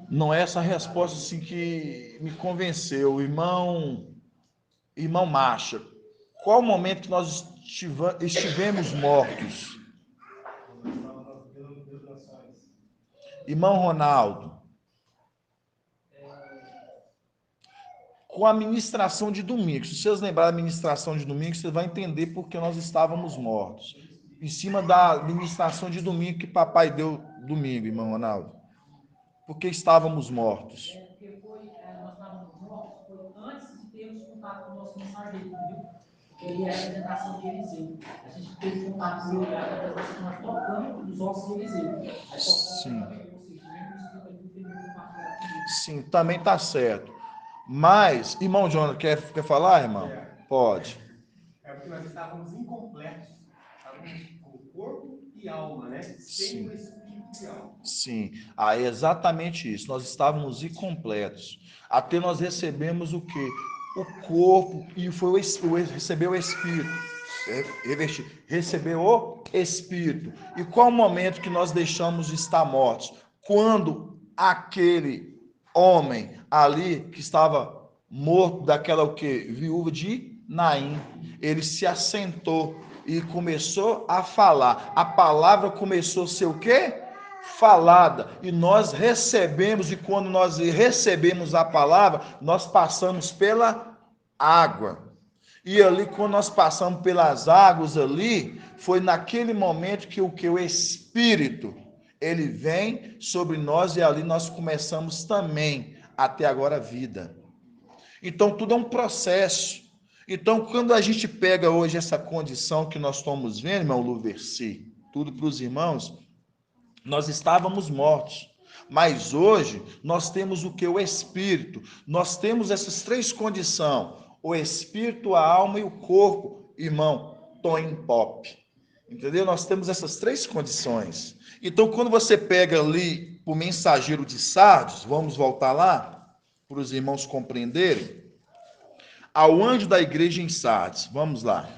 Não é essa resposta assim que me convenceu, irmão Marcha. Qual o momento que nós estivemos mortos? Irmão Ronaldo. Com a ministração de domingo. Se vocês lembrarem da ministração de domingo, vocês vão entender por que nós estávamos mortos. Em cima da ministração de domingo que papai deu domingo, irmão Ronaldo. Porque estávamos mortos. Porque nós estávamos mortos, foi antes de termos contato com o nosso mensageiro, entendeu? ele é a representação de Eliseu. A gente teve contato com ele, através dessa nós tocamos os ossos de Eliseu. Aí Sim. compartilhar. Sim, também está certo. Mas, irmão Jonas, quer falar, irmão? Pode. É porque nós estávamos incompletos. Estávamos com corpo e alma, né? Sem o espírito e alma. Sim, é exatamente isso. Nós estávamos incompletos. Até nós recebemos o quê? O corpo e recebeu o Espírito. Recebeu o Espírito. E qual o momento que nós deixamos de estar mortos? Quando aquele homem ali que estava morto, daquela o quê? Viúva de Naim, ele se assentou e começou a falar. A palavra começou a ser o quê? Falada. E nós recebemos, e quando nós recebemos a palavra, nós passamos pela água. E ali, quando nós passamos pelas águas ali, foi naquele momento que o Espírito, ele vem sobre nós e ali nós começamos também, até agora, a vida. Então, tudo é um processo. Então, quando a gente pega hoje essa condição que nós estamos vendo, irmão Luversi, tudo para os irmãos, nós estávamos mortos. Mas hoje, nós temos o que? O Espírito. Nós temos essas três condições. O Espírito, a alma e o corpo. Irmão, Tom Pop. Entendeu? Nós temos essas três condições. Então, quando você pega ali o mensageiro de Sardes, vamos voltar lá, para os irmãos compreenderem. Ao anjo da igreja em Sardes, vamos lá.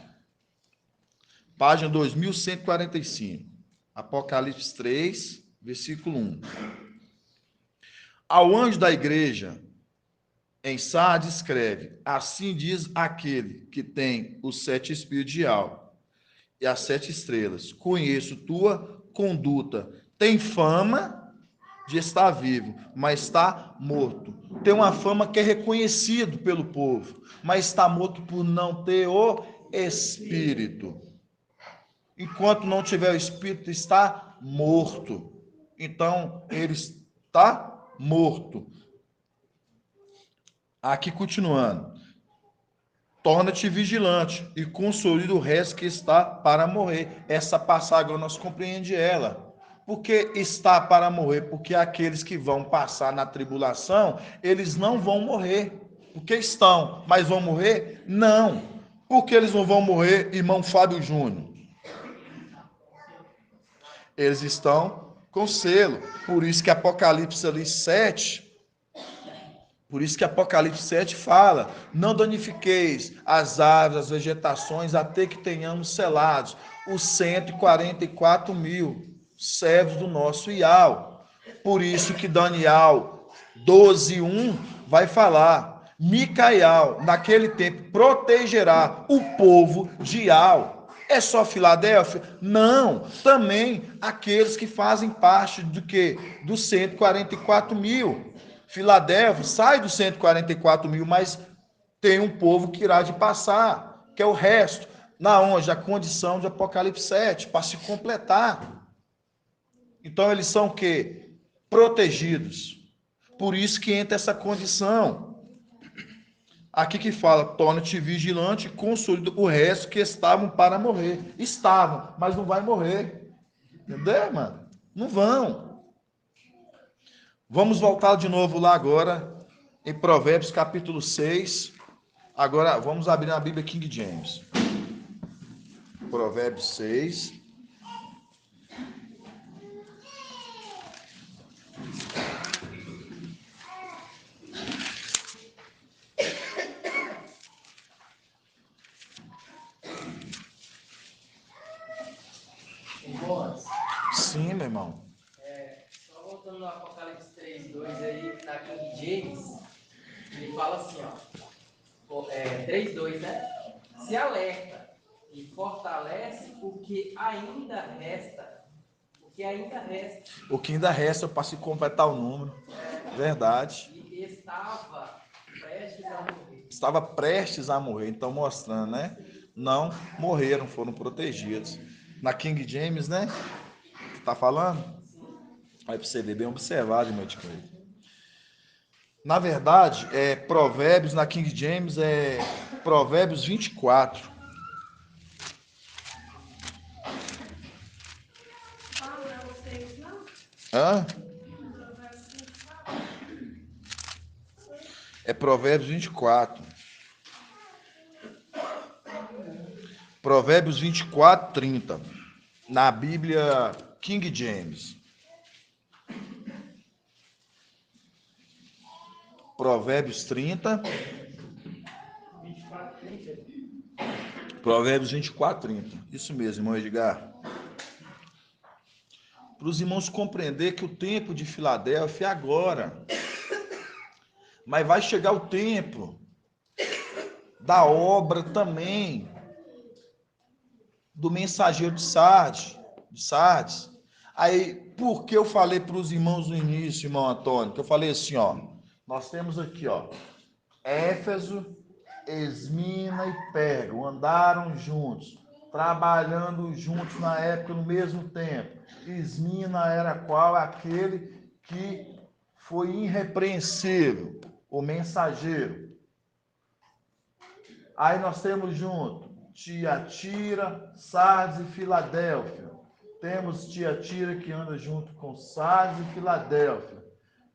Página 2145. Apocalipse 3, versículo 1. Ao anjo da igreja em Sardes escreve: assim diz aquele que tem os 7 espíritos de alma e as 7 estrelas. Conheço tua conduta. Tem fama de estar vivo, mas está morto. Tem uma fama que é reconhecido pelo povo, mas está morto por não ter o Espírito. Enquanto não tiver o Espírito, está morto. Então, ele está morto. Aqui, continuando. Torna-te vigilante e consolida o resto que está para morrer. Essa passagem nós compreende ela. Por que está para morrer? Porque aqueles que vão passar na tribulação, eles não vão morrer. Porque estão, mas vão morrer? Não. Por que eles não vão morrer, irmão Fábio Júnior? Eles estão com selo. Por isso que Apocalipse ali 7... Por isso que Apocalipse 7 fala: não danifiqueis as árvores, as vegetações, até que tenhamos selados os 144 mil servos do nosso Ial. Por isso que Daniel 12:1 vai falar: Micael, naquele tempo, protegerá o povo de Ial. É só Filadélfia? Não, também aqueles que fazem parte do quê? Dos 144 mil. Filadélfia sai dos 144 mil, mas tem um povo que irá de passar, que é o resto, na onde? A condição de Apocalipse 7, para se completar. Então, eles são o quê? Protegidos. Por isso que entra essa condição. Aqui que fala: torna-te vigilante e consolida o resto que estavam para morrer. Estavam, mas não vai morrer. Entendeu, mano? Não vão. Vamos voltar de novo lá agora, em Provérbios capítulo 6. Agora, vamos abrir a Bíblia King James. Provérbios 6. Sim, meu irmão. Só voltando no Apocalipse 3:2 aí, na King James, ele fala assim, ó, 3:2, né? Se alerta e fortalece o que ainda resta. O que ainda resta. O que ainda resta para se completar o número. Verdade. E estava prestes a morrer. Estava prestes a morrer, então mostrando, né? Não morreram, foram protegidos. Na King James, né? Tá falando? Aí para você ver, bem observado, meu tipo. Na verdade, Provérbios, na King James, é Provérbios 24. Hã? É Provérbios 24. Provérbios 24, 30. Na Bíblia King James. Provérbios 30. Provérbios 24, 30. Isso mesmo, irmão Edgar. Para os irmãos compreender que o tempo de Filadélfia é agora. Mas vai chegar o tempo da obra também do mensageiro de Sardes. Aí, por que eu falei para os irmãos no início, irmão Antônio? Que eu falei assim, ó, nós temos aqui, ó, Éfeso, Esmina e Pérgamo andaram juntos, trabalhando juntos na época, no mesmo tempo. Esmina era qual? Aquele que foi irrepreensível, o mensageiro. Aí nós temos junto Tiatira, Sardes e Filadélfia. Temos Tiatira que anda junto com Sardes e Filadélfia.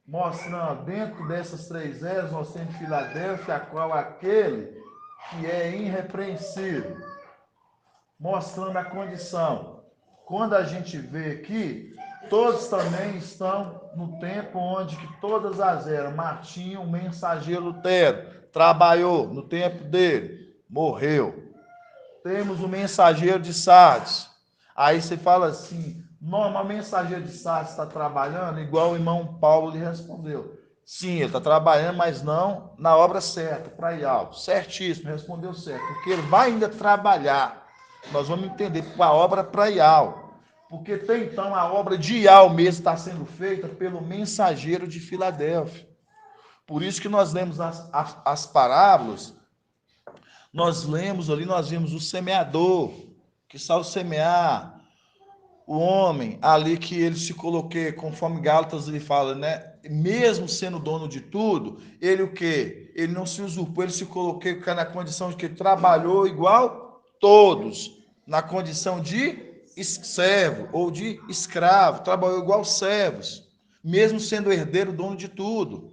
Mostrando, dentro dessas três eras, nós temos Filadélfia, a qual aquele que é irrepreensível. Mostrando a condição. Quando a gente vê aqui, todos também estão no tempo onde que todas as eras. Martinho, o mensageiro Lutero, trabalhou no tempo dele, morreu. Temos o mensageiro de Sardes. Aí você fala assim, o mensageiro de Sardes está trabalhando, igual o irmão Paulo lhe respondeu. Sim, ele está trabalhando, mas não na obra certa, para ir alto. Certíssimo, respondeu certo, porque ele vai ainda trabalhar. Nós vamos entender com a obra praial, porque até então a obra de Ial mesmo está sendo feita pelo mensageiro de Filadélfia. Por isso que nós lemos as parábolas, nós lemos ali, nós vimos o semeador, que saiu semear, o homem ali que ele se coloquei, conforme Gálatas ele fala, né? Mesmo sendo dono de tudo, ele o quê? Ele não se usurpou, ele se coloquei na condição de que trabalhou igual todos, na condição de servo ou de escravo, trabalhou igual servos, mesmo sendo herdeiro, dono de tudo.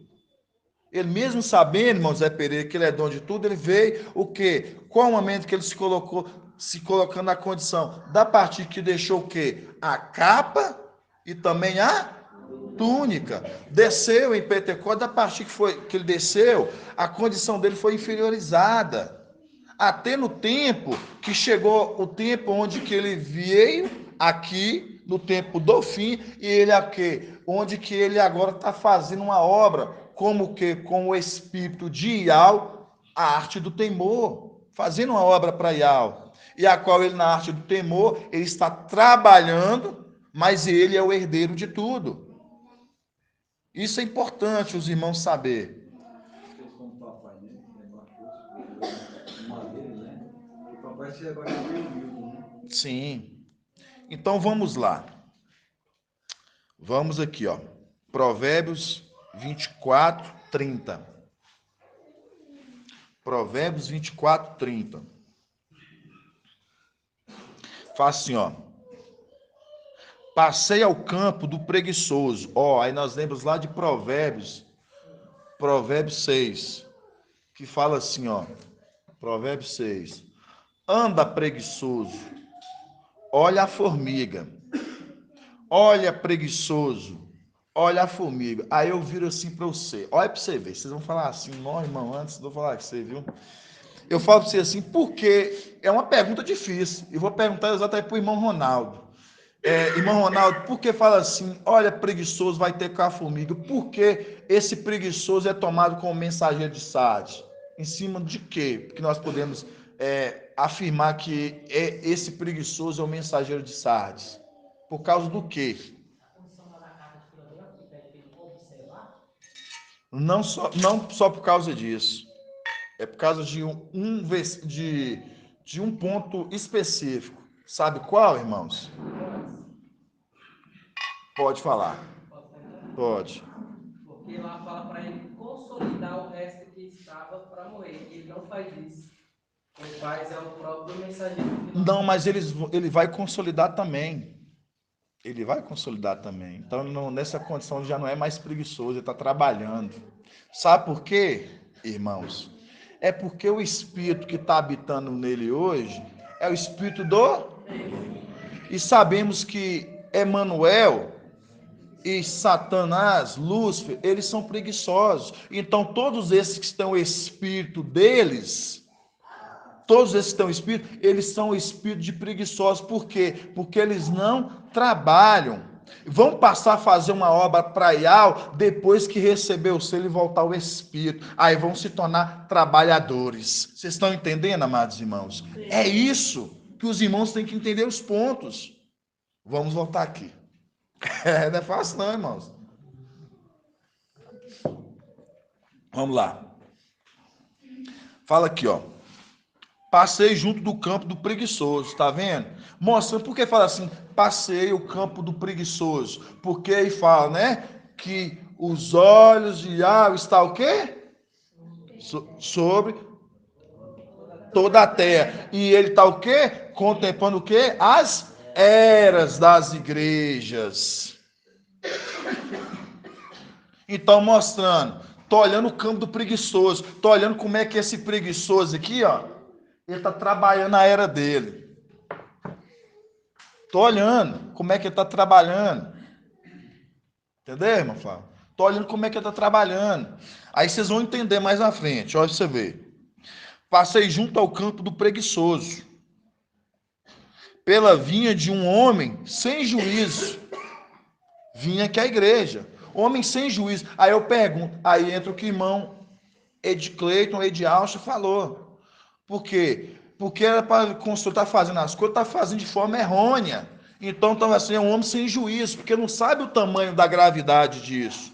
Ele mesmo sabendo, irmão Zé Pereira, que ele é dono de tudo, ele veio o quê? Qual o momento que ele se colocando na condição da parte que deixou o quê? A capa e também a túnica. Desceu em Pentecostes, da parte que ele desceu, a condição dele foi inferiorizada. Até no tempo que chegou o tempo onde que ele veio aqui, no tempo do fim, e ele aqui, onde que ele agora está fazendo uma obra, como que com o espírito de Ial, a arte do temor, fazendo uma obra para Ial, e a qual ele na arte do temor, ele está trabalhando, mas ele é o herdeiro de tudo. Isso é importante os irmãos saber. Sim. Então vamos lá. Vamos aqui, ó. Provérbios 24, 30. Provérbios 24, 30. Faz assim, ó. Passei ao campo do preguiçoso. Ó, aí nós lembramos lá de Provérbios 6, que fala assim, ó. Provérbios 6. Anda preguiçoso, olha a formiga. Olha preguiçoso, olha a formiga. Aí eu viro assim para você. Olha para você ver. Vocês vão falar assim, não, irmão, antes de eu falar com você, viu? Eu falo para você assim, porque é uma pergunta difícil. Eu vou perguntar exatamente para o irmão Ronaldo. Irmão Ronaldo, por que fala assim, olha preguiçoso, vai ter com a formiga? Por que esse preguiçoso é tomado como mensageiro de Sardes? Em cima de quê? Porque nós podemos afirmar que esse preguiçoso é o mensageiro de Sardes. Por causa do quê? Não só por causa disso. É por causa de um ponto específico. Sabe qual, irmãos? Pode falar. Pode. Porque lá fala para ele consolidar o resto que estava para morrer. Ele não faz isso. Quem faz é o próprio mensageiro. Não, mas ele vai consolidar também. Ele vai consolidar também. Então, nessa condição, ele já não é mais preguiçoso, ele está trabalhando. Sabe por quê, irmãos? É porque o Espírito que está habitando nele hoje é o Espírito do... E sabemos que Emanuel e Satanás, Lúcifer, eles são preguiçosos. Então, todos esses que estão o Espírito deles... Todos esses que estão espírito, eles são espíritos de preguiçosos. Por quê? Porque eles não trabalham. Vão passar a fazer uma obra praial depois que receber o selo e voltar ao espírito. Aí vão se tornar trabalhadores. Vocês estão entendendo, amados irmãos? É isso que os irmãos têm que entender os pontos. Vamos voltar aqui. Não é fácil não, irmãos. Vamos lá. Fala aqui, ó. Passei junto do campo do preguiçoso, tá vendo? Mostrando, por que fala assim, passei o campo do preguiçoso? Porque aí fala, né, que os olhos de Yahweh está o quê? Sobre toda a terra. E ele está o quê? Contemplando o quê? As eras das igrejas. Então, mostrando, tô olhando o campo do preguiçoso, tô olhando como é que esse preguiçoso aqui, ó, ele está trabalhando a era dele. Estou olhando como é que ele está trabalhando. Entendeu, irmão Flávio? Estou olhando como é que ele está trabalhando. Aí vocês vão entender mais na frente. Olha você ver. Passei junto ao campo do preguiçoso, pela vinha de um homem sem juízo. Vinha que é a igreja. Homem sem juízo. Aí eu pergunto. Aí entra o que o irmão Ed Cleiton, Ed Alcha falou. Por quê? Porque era para o consultor estar fazendo as coisas, está fazendo de forma errônea. Então, assim, é um homem sem juízo, porque não sabe o tamanho da gravidade disso.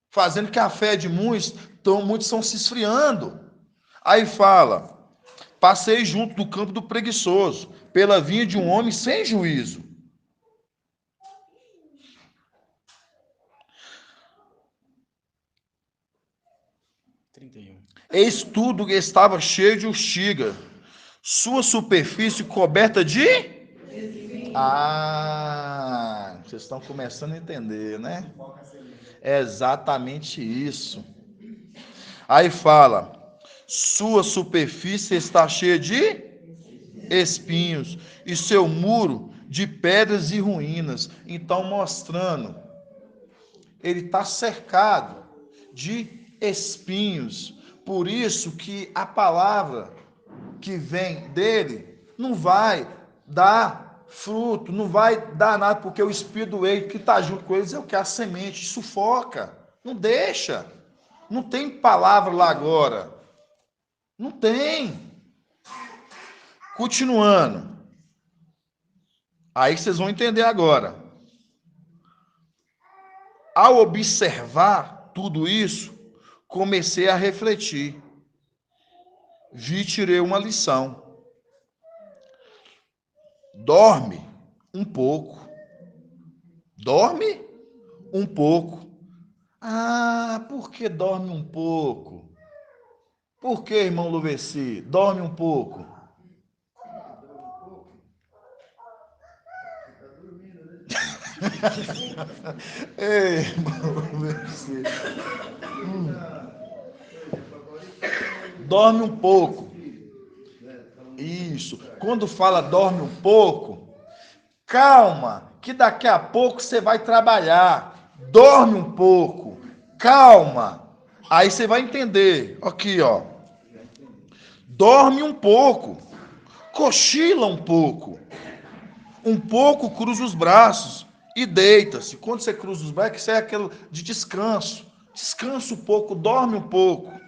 Fazendo que a fé de muitos, então muitos estão se esfriando. Aí fala, passei junto do campo do preguiçoso, pela vinha de um homem sem juízo. Eis tudo que estava cheio de urtiga, sua superfície coberta de... vocês estão começando a entender, né? É exatamente isso. Aí fala, sua superfície está cheia de espinhos, e seu muro de pedras e ruínas. Então, mostrando, ele está cercado de espinhos. Por isso que a palavra que vem dele não vai dar fruto, não vai dar nada, porque o espírito do rei que está junto com eles é o que? A semente, sufoca, não deixa. Não tem palavra lá agora. Não tem. Continuando. Aí vocês vão entender agora. Ao observar tudo isso, comecei a refletir. Vi e tirei uma lição. Dorme um pouco. Dorme um pouco. Por que dorme um pouco? Por que, irmão Luveci? Dorme um pouco. Ei, irmão Luveci. Dorme um pouco. Isso. Quando fala dorme um pouco, calma, que daqui a pouco você vai trabalhar. Dorme um pouco. Calma. Aí você vai entender. Aqui, ó. Dorme um pouco. Cochila um pouco. Um pouco, cruza os braços e deita-se. Quando você cruza os braços, isso é aquilo de descanso. Descansa um pouco, dorme um pouco.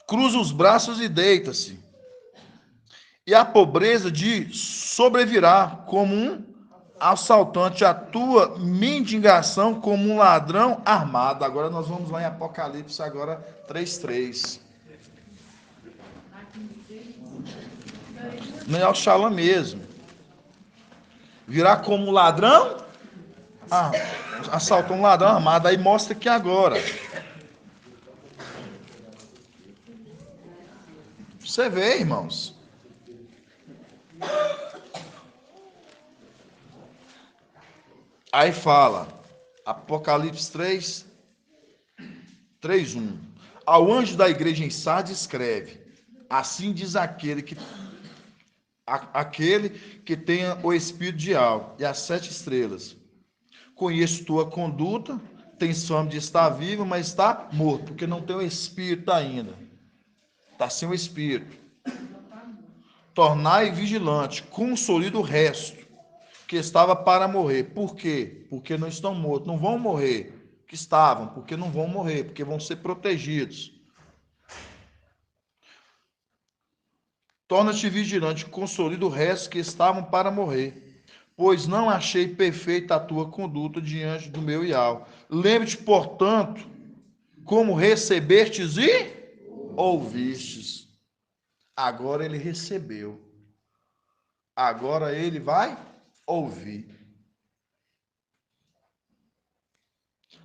Cruza os braços e deita-se. E a pobreza de sobrevirá como um assaltante, a tua mendigação como um ladrão armado. Agora nós vamos lá em Apocalipse, agora 3:3. Não é o Shalom mesmo. Virá como um ladrão, assaltou um ladrão armado. Aí mostra aqui agora. Você vê, irmãos. Aí fala, Apocalipse 3:1. Ao anjo da igreja em Sardes escreve, assim diz aquele que tenha o espírito de algo e as 7 estrelas. Conheço tua conduta, tens fama de estar vivo, mas está morto, porque não tem o espírito ainda. Está sem o espírito. Tornai vigilante, consolida o resto, que estava para morrer. Por quê? Porque não estão mortos, não vão morrer. Que estavam, porque não vão morrer, porque vão ser protegidos. Torna-te vigilante, consolida o resto que estavam para morrer. Pois não achei perfeita a tua conduta diante do meu Ial. Lembre-te, portanto, como recebestes e ouvistes. Agora ele recebeu. Agora ele vai ouvir.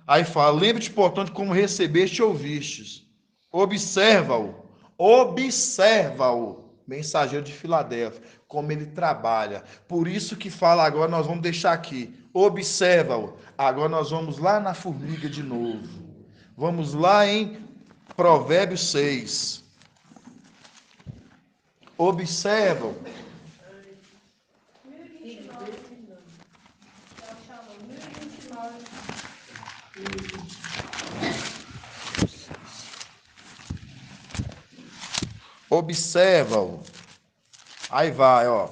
Aí fala, lembre-te, portanto, como recebeste e ouvistes. Observa-o. Observa-o. Mensageiro de Filadélfia, como ele trabalha. Por isso que fala agora, nós vamos deixar aqui. Observa-o. Agora nós vamos lá na formiga de novo. Vamos lá em Provérbios 6. Observa-o. 1029. Ela chamou 1029. Observa-o. Aí vai, ó.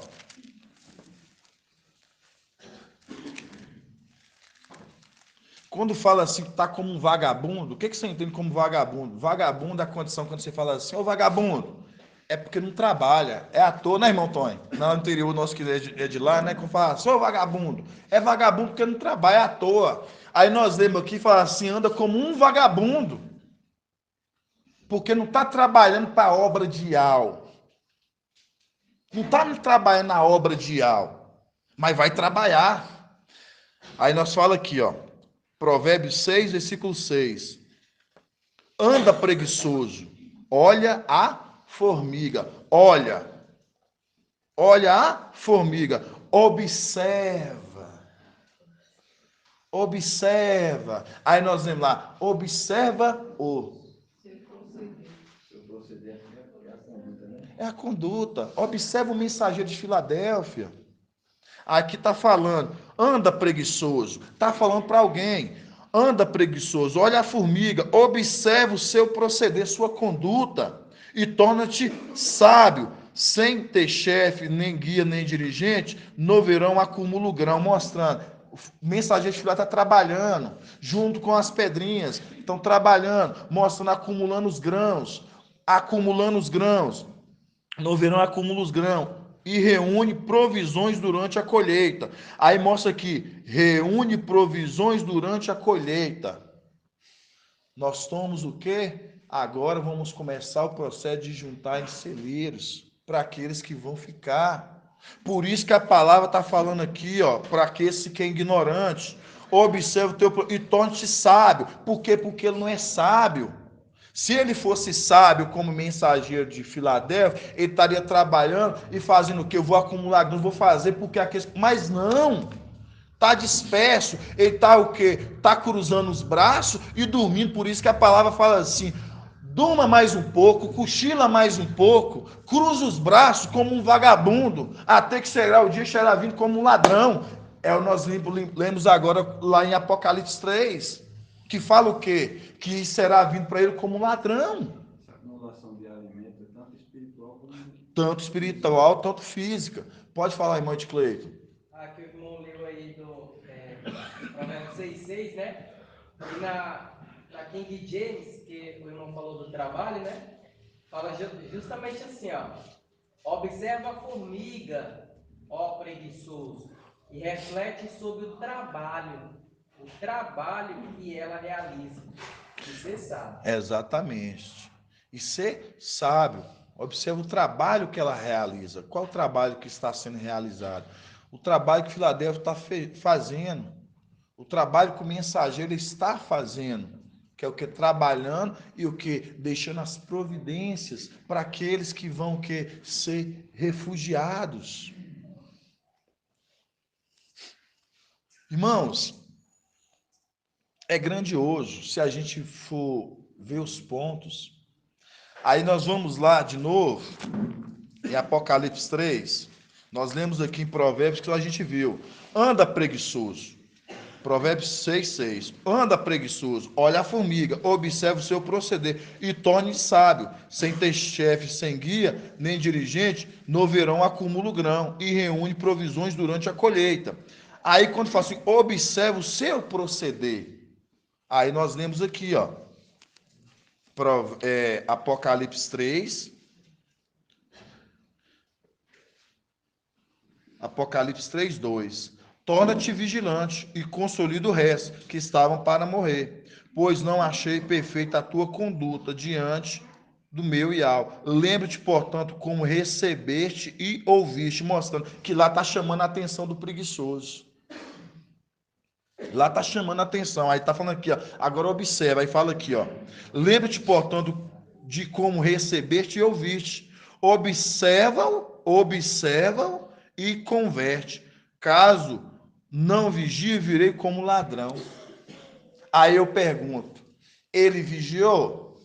Quando fala assim, que tá como um vagabundo, o que você entende como vagabundo? Vagabundo é a condição quando você fala assim, ô vagabundo, é porque não trabalha, é à toa, né, irmão Tony? No interior nosso que é de lá, né, quando fala assim, ô vagabundo, é vagabundo porque não trabalha, é à toa. Aí nós lemos aqui e fala assim, anda como um vagabundo, porque não está trabalhando para a obra de Ial. Não está trabalhando na obra de Ial, mas vai trabalhar. Aí nós fala aqui, ó, Provérbios 6, versículo 6. Anda preguiçoso, olha a formiga, olha a formiga, observa. Aí nós vemos lá, observa-o. Seu proceder é a conduta, né? É a conduta. Observa o mensageiro de Filadélfia. Aqui está falando, anda preguiçoso. Está falando para alguém. Anda preguiçoso, olha a formiga, observa o seu proceder, sua conduta, e torna-te sábio. Sem ter chefe, nem guia, nem dirigente, no verão acumula o grão, mostrando. O mensageiro de Filadélfia está trabalhando, junto com as pedrinhas, estão trabalhando, mostrando, acumulando os grãos. Acumulando os grãos. No verão acumula os grãos e reúne provisões durante a colheita. Aí mostra aqui, reúne provisões durante a colheita. Nós somos o quê? Agora vamos começar o processo de juntar em celeiros para aqueles que vão ficar. Por isso que a palavra está falando aqui, ó, para aqueles que é ignorante. Observa o teu e torne-te sábio. Por quê? Porque ele não é sábio. Se ele fosse sábio como mensageiro de Filadélfia, ele estaria trabalhando e fazendo o que? Eu vou acumular grãos, vou fazer porque aqueles... Mas não, está disperso, ele está o quê? Está cruzando os braços e dormindo, por isso que a palavra fala assim, durma mais um pouco, cochila mais um pouco, cruza os braços como um vagabundo, até que será o dia que será vindo como um ladrão. É o nós lemos agora lá em Apocalipse 3. Que fala o quê? Que será vindo para ele como um ladrão. Essa acumulação de alimento é tanto espiritual como... Tanto espiritual, tanto física. Pode falar, irmão de Cleito. Aqui o irmão leu aí do Provérbios 6,6, né? E na King James, que o irmão falou do trabalho, né? Fala justamente assim, ó. Observa a formiga, ó preguiçoso, e reflete sobre o trabalho que ela realiza. E você sabe. Exatamente. E ser sábio. Observa o trabalho que ela realiza. Qual o trabalho que está sendo realizado? O trabalho que Filadélfia está fazendo. O trabalho que o mensageiro está fazendo. Que é o que? Trabalhando e o que? Deixando as providências para aqueles que vão que? Ser refugiados. Irmãos, é grandioso se a gente for ver os pontos. Aí nós vamos lá de novo, em Apocalipse 3. Nós lemos aqui em Provérbios que a gente viu. Anda preguiçoso. Provérbios 6:6. Anda preguiçoso, olha a formiga, observa o seu proceder e torne sábio. Sem ter chefe, sem guia, nem dirigente, no verão acumula o grão e reúne provisões durante a colheita. Aí quando fala assim, observa o seu proceder. Aí nós lemos aqui, ó. Apocalipse 3. Apocalipse 3:2. Torna-te vigilante e consolida o resto que estavam para morrer, pois não achei perfeita a tua conduta diante do meu Ial. Lembra-te, portanto, como recebeste e ouviste, mostrando que lá está chamando a atenção do preguiçoso. Lá está chamando a atenção. Aí está falando aqui, ó. Agora observa, aí fala aqui, ó. Lembra-te, portanto, de como recebeste e ouviste. Observa-o e converte. Caso não vigie, virei como ladrão. Aí eu pergunto, ele vigiou?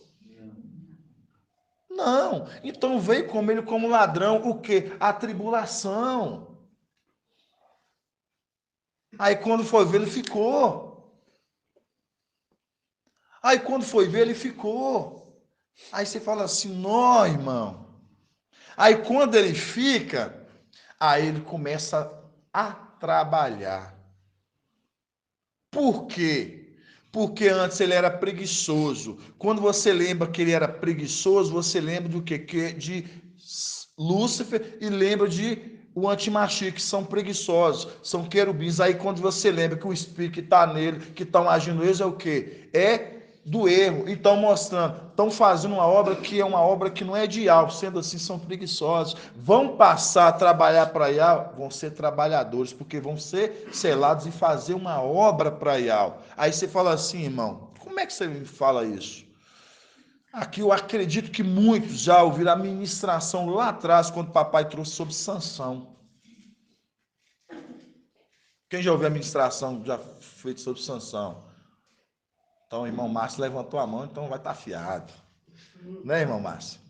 Não. Então veio como ele como ladrão, o quê? A tribulação. Aí quando foi ver, ele ficou. Aí quando foi ver, ele ficou. Aí você fala assim, não, irmão. Aí quando ele fica, aí ele começa a trabalhar. Por quê? Porque antes ele era preguiçoso. Quando você lembra que ele era preguiçoso, você lembra do quê? De Lúcifer e lembra de o antimachia, que são preguiçosos, são querubins. Aí quando você lembra que o espírito que está nele, que estão agindo eles, é o quê? É do erro. E estão mostrando, estão fazendo uma obra que é uma obra que não é de algo, sendo assim, são preguiçosos. Vão passar a trabalhar para Ial, vão ser trabalhadores, porque vão ser selados e fazer uma obra para Ial. Aí você fala assim, irmão, como é que você me fala isso? Aqui eu acredito que muitos já ouviram a ministração lá atrás, quando o papai trouxe sobre Sansão. Quem já ouviu a ministração já feita sobre Sansão? Então, o irmão Márcio levantou a mão, então vai estar afiado. Né, irmão Márcio?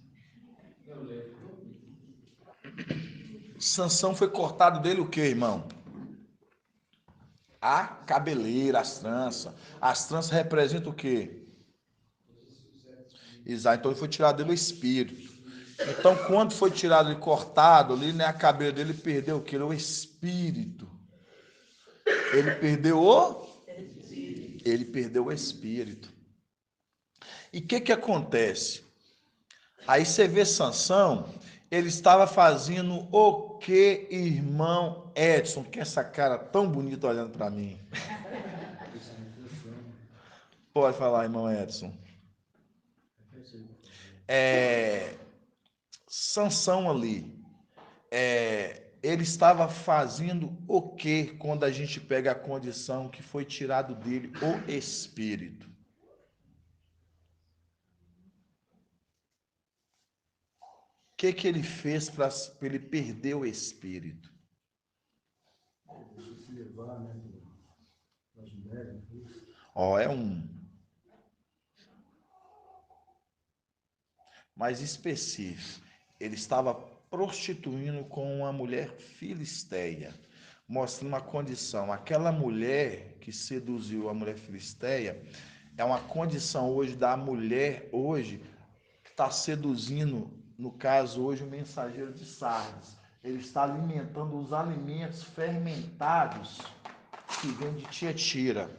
Sansão foi cortado dele o quê, irmão? A cabeleira, as tranças. As tranças representam o quê? Exato, então ele foi tirado dele o espírito. Então, quando foi tirado e cortado ali, né, a cabeleira dele perdeu o quê? O espírito. Ele perdeu o espírito. E o que acontece? Aí você vê Sansão, ele estava fazendo o que, irmão Edson? Que essa cara tão bonita olhando para mim. Pode falar, irmão Edson. Sansão ali, ele estava fazendo o que quando a gente pega a condição que foi tirado dele o espírito? O que ele fez para ele perder o espírito? É mais específico. Ele estava prostituindo com uma mulher filisteia, mostrando uma condição. Aquela mulher que seduziu a mulher filisteia é uma condição hoje da mulher hoje que está seduzindo, no caso hoje, o mensageiro de Sardes. Ele está alimentando os alimentos fermentados que vem de Tiatira,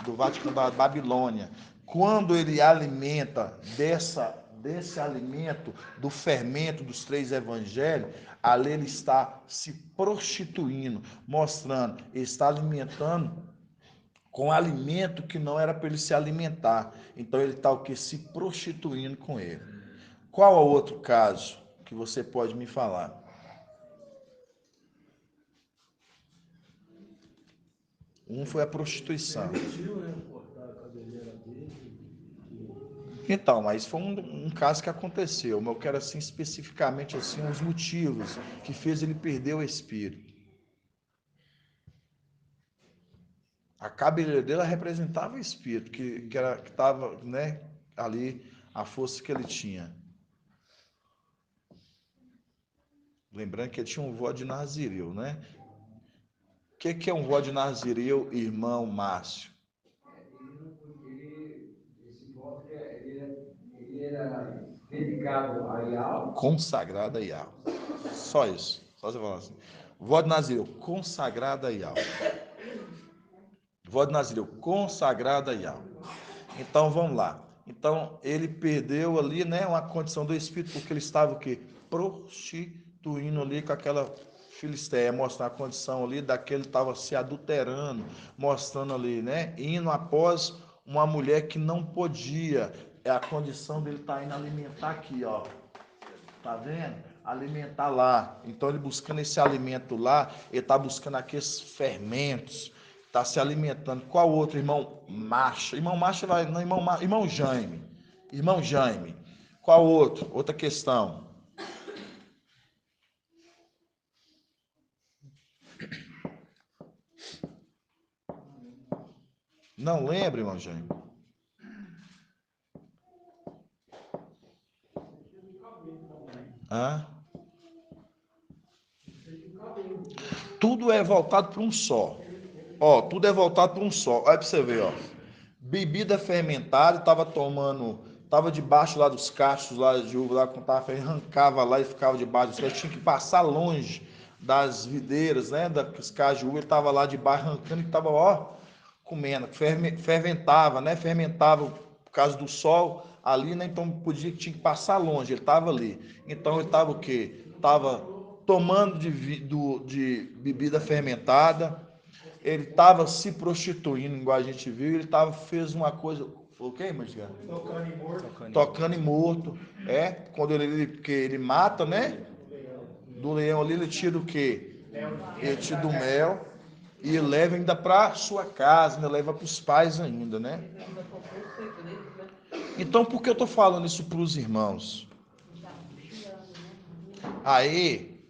do Vaticano da Babilônia. Quando ele alimenta desse alimento, do fermento dos 3 evangelhos, ali ele está se prostituindo, mostrando, ele está alimentando com alimento que não era para ele se alimentar. Então ele está o que? Se prostituindo com ele. Qual é o outro caso que você pode me falar? Um foi a prostituição. Então, mas foi um caso que aconteceu. Mas eu quero assim especificamente assim os motivos que fez ele perder o espírito. A cabeleira dele representava o espírito, que estava, né, ali, a força que ele tinha. Lembrando que ele tinha um vó de Nazireu, né? O que é um vó de Nazireu, irmão Márcio? Esse voto ele era dedicado a Yahweh. Consagrado a Yahweh. Só isso. Só você falar assim. Vó de Nazireu, consagrada a Yahweh. Vó de Nazireu, consagrada a Yahweh. Então, vamos lá. Então, ele perdeu ali, né, uma condição do espírito, porque ele estava o quê? Prostituindo ali com aquela filisteia, mostrando a condição ali daquele que estava se adulterando, mostrando ali, né, indo após uma mulher que não podia. É a condição dele estar indo alimentar aqui, ó. Tá vendo? Alimentar lá. Então, ele buscando esse alimento lá, ele está buscando aqueles fermentos, está se alimentando. Qual outro irmão? Marcha. Irmão Marcha vai. Não, irmão Jaime. Irmão Jaime. Qual outro? Outra questão. Não lembra, irmão Jaime? Hã? Tudo é voltado para um só. Ó, tudo é voltado para um só. Olha para você ver, ó. Bebida fermentada, estava debaixo lá dos cachos lá de uva, lá quando tava, arrancava lá e ficava debaixo dos cachos, tinha que passar longe das videiras, né, dos cachos de uva, ele estava lá debaixo arrancando e estava, ó, comendo, fermentava, né, fermentava por causa do sol ali, né, então tinha que passar longe, ele estava ali, então ele estava o quê? Estava tomando de bebida fermentada, ele estava se prostituindo, igual a gente viu, ele fez uma coisa, foi o quê, Marcelo? Tocando em morto. Tocando em morto, quando porque ele mata, né, do leão ali, ele tira o quê? Ele tira do mel, e leva ainda para sua casa, ainda leva para os pais ainda, né? Então, por que eu estou falando isso para os irmãos? Aí,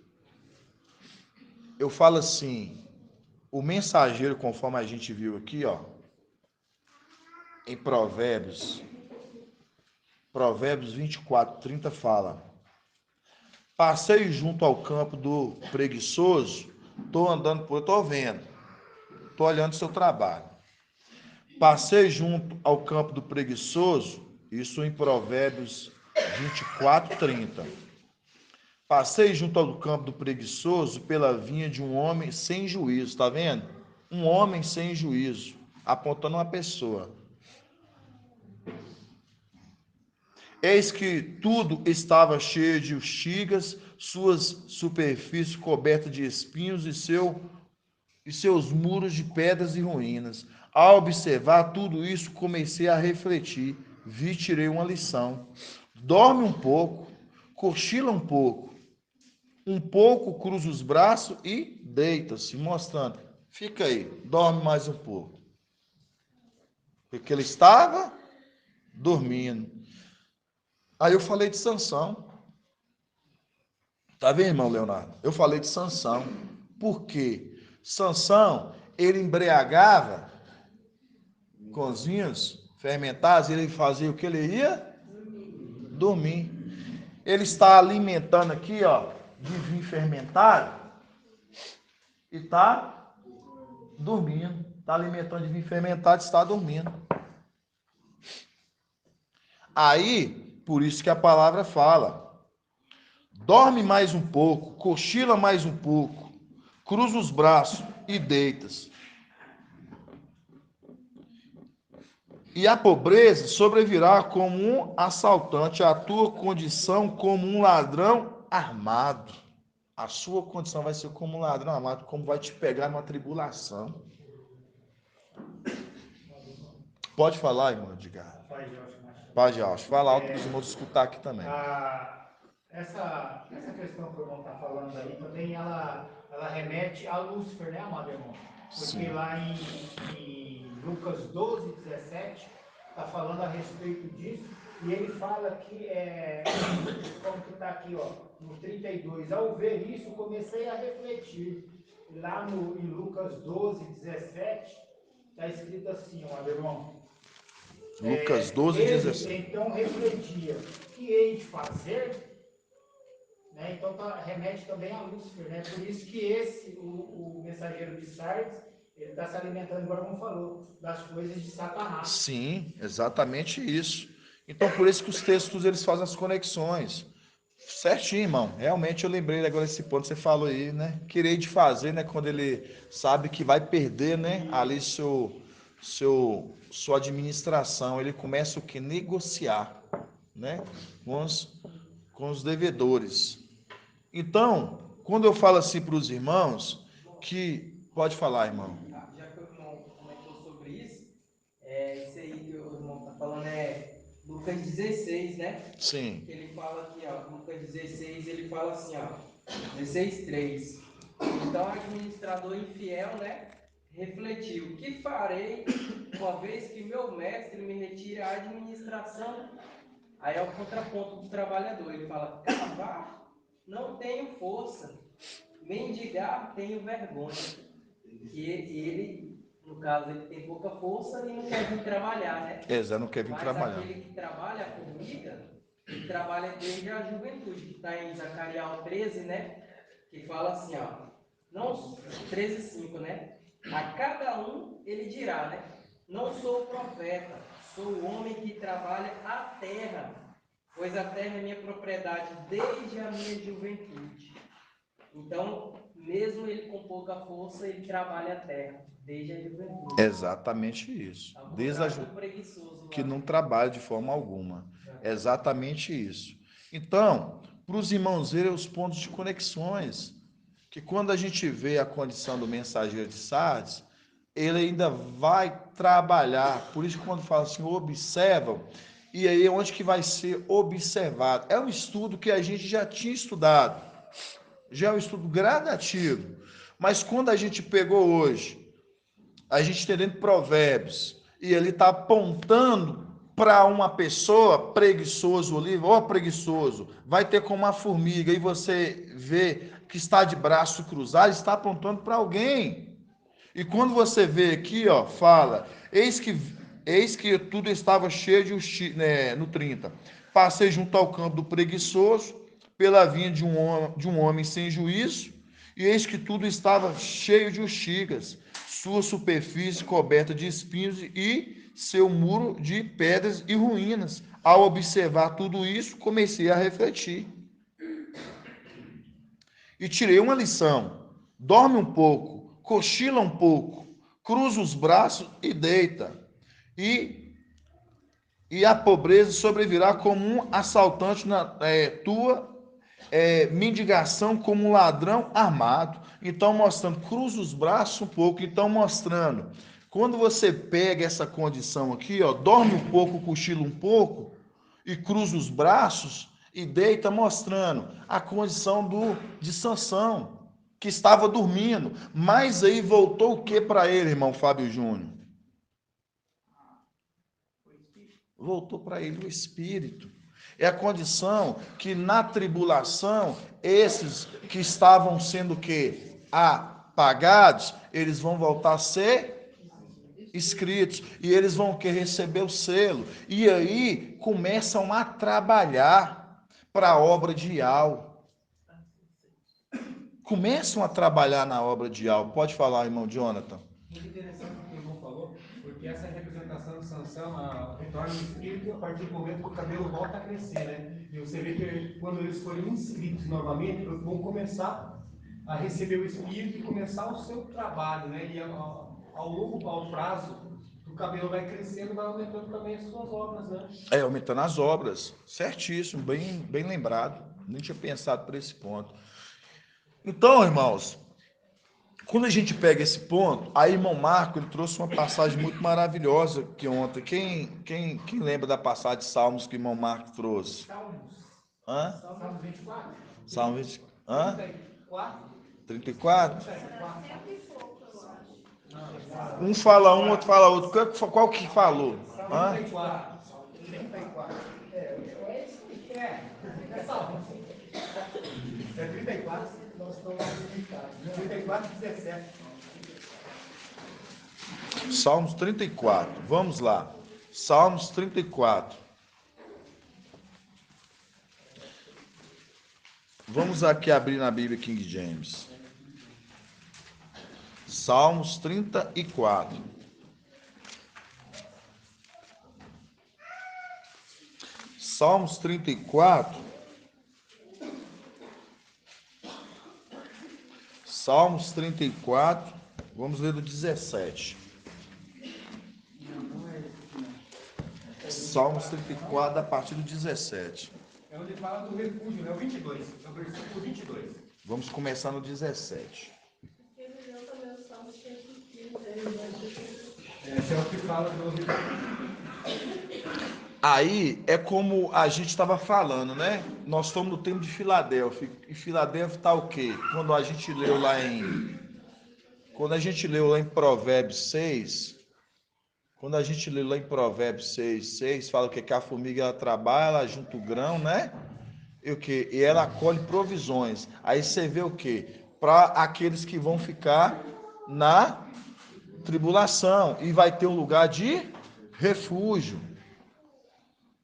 eu falo assim, o mensageiro, conforme a gente viu aqui, ó, em Provérbios 24:30 fala: passei junto ao campo do preguiçoso, estou vendo, estou olhando o seu trabalho. Passei junto ao campo do preguiçoso, isso em Provérbios 24:30. Passei junto ao campo do preguiçoso pela vinha de um homem sem juízo, tá vendo? Um homem sem juízo, apontando uma pessoa. Eis que tudo estava cheio de urtigas, suas superfícies cobertas de espinhos e seus muros de pedras e ruínas. Ao observar tudo isso, comecei a refletir, tirei uma lição. Dorme um pouco, cochila um pouco, cruza os braços e deita-se, mostrando. Fica aí, dorme mais um pouco. Porque ele estava dormindo. Aí eu falei de Sansão. Tá vendo, irmão Leonardo? Eu falei de Sansão. Por quê? Sansão, ele embriagava com os vinhos fermentados, ele fazia o que ele ia? Dormir. Ele está alimentando aqui, ó, de vinho fermentado e está dormindo. Está alimentando de vinho fermentado e está dormindo. Aí, por isso que a palavra fala: dorme mais um pouco, cochila mais um pouco, cruza os braços e deitas. E a pobreza sobrevirá como um assaltante, a tua condição como um ladrão armado. A sua condição vai ser como um ladrão armado, como vai te pegar numa tribulação. Pode falar, irmão Edgar. Pode, Alcho. Fala alto para os irmãos escutar aqui também. Essa questão que o irmão está falando aí também, ela remete a Lúcifer, né, amado irmão? Porque sim, lá em Lucas 12:17, está falando a respeito disso, e ele fala que, como que está aqui, ó, no 32, ao ver isso, comecei a refletir. Lá em Lucas 12:17, está escrito assim, ó, irmão. Lucas 12, Ele 17. então refletia, o que hei de fazer? Né? Então remete também a Lúcifer, né? Por isso que o mensageiro de Sardes, ele está se alimentando, agora como falou, das coisas de Satanás. Sim, exatamente isso. Então, por isso que os textos eles fazem as conexões. Certinho, irmão. Realmente eu lembrei agora esse ponto que você falou aí, né? Querer de fazer, né? Quando ele sabe que vai perder, né? Ali sua administração, ele começa o que? Negociar, né? Com os devedores. Então, quando eu falo assim para os irmãos, que pode falar, irmão. Já que o irmão comentou sobre isso, isso aí que o irmão está falando é Lucas 16, né? Sim. Que ele fala aqui, ó, Lucas 16, ele fala assim, ó, 16:3. Então, o administrador infiel, né, refletiu: que farei uma vez que meu mestre me retire a administração? Aí é o contraponto do trabalhador. Ele fala: cavar, não tenho força, mendigar, tenho vergonha. Que ele, no caso, ele tem pouca força e não quer vir trabalhar, né? Exato, não quer vir Mas trabalhar. aquele que trabalha a formiga, ele trabalha desde a juventude, que está em Zacarias 13, né? Que fala assim, ó, não, 13:5, né? A cada um ele dirá, né? Não sou profeta, sou o homem que trabalha a terra, pois a terra é minha propriedade desde a minha juventude. Então, mesmo ele com pouca força, ele trabalha a terra desde a juventude. Exatamente isso. Desde a que não trabalha de forma alguma. Exatamente isso. Então, para os irmãos verem os pontos de conexões, que quando a gente vê a condição do mensageiro de Sardes, ele ainda vai trabalhar. Por isso, quando fala assim, observam, e aí onde que vai ser observado? É um estudo que a gente já tinha estudado, já é um estudo gradativo, mas quando a gente pegou hoje, a gente tem dentro de Provérbios, e ele está apontando para uma pessoa preguiçoso ali, ó preguiçoso, vai ter como uma formiga, e você vê que está de braço cruzado, está apontando para alguém. E quando você vê aqui, ó, fala, eis que tudo estava cheio de justiça, né, no 30. Passei junto ao campo do preguiçoso, pela vinha de um homem sem juízo, e eis que tudo estava cheio de urtigas, sua superfície coberta de espinhos e seu muro de pedras e ruínas. Ao observar tudo isso, comecei a refletir. E tirei uma lição. Dorme um pouco, cochila um pouco, cruza os braços e deita. E a pobreza sobrevirá como um assaltante na tua mendigação como um ladrão armado. Então, mostrando, cruza os braços um pouco. Então, mostrando, quando você pega essa condição aqui, ó, dorme um pouco, cochila um pouco, e cruza os braços e deita, mostrando a condição de Sansão, que estava dormindo. Mas aí voltou o que para ele, irmão Fábio Júnior? Voltou para ele o espírito. É a condição que na tribulação, esses que estavam sendo que apagados, eles vão voltar a ser escritos e eles vão querer receber o selo. E aí começam a trabalhar para a obra de Ial. Começam a trabalhar na obra de Ial. Pode falar, irmão Jonathan. Muito interessante o que o irmão falou, porque essa representação de Sansão retorna no espírito a partir do momento que o cabelo volta a crescer, né? E você vê que quando eles forem inscritos novamente, eles vão começar a receber o espírito e começar o seu trabalho, né? E ao prazo, o cabelo vai crescendo, vai aumentando também as suas obras, né? Aumentando as obras. Certíssimo, bem lembrado. Nem tinha pensado por esse ponto. Então, irmãos, quando a gente pega esse ponto, aí irmão Marco, ele trouxe uma passagem muito maravilhosa que ontem. Quem lembra da passagem de Salmos que o irmão Marco trouxe? Salmos. Hã? Salmos 24. Salmo 20. Hã? 34. 34? Cento e pouco, eu acho. Um fala um, outro fala outro. Qual que falou? Hã? 34. 34. É Salmos. É 34. Nós estamos limitados. 34 e 17. Salmos 34. Vamos lá. Salmos 34. Vamos aqui abrir na Bíblia King James. Salmos 34. Salmos 34. Salmos 34. Vamos ler do 17. Salmos 34, a partir do 17. É onde fala do refúgio, né? O 22. É o versículo 22. Vamos começar no 17. Ele leu também o Salmo 115, Esse é o que fala do refúgio. Aí é como a gente estava falando, né? Nós estamos no tempo de Filadélfia. E Filadélfia está o quê? Quando a gente leu lá em Provérbios 6, quando a gente lê lá em Provérbios 6, fala o quê? Que a formiga ela trabalha, ela junta o grão, né? E o quê? E ela colhe provisões. Aí você vê o quê? Para aqueles que vão ficar na tribulação e vai ter um lugar de refúgio.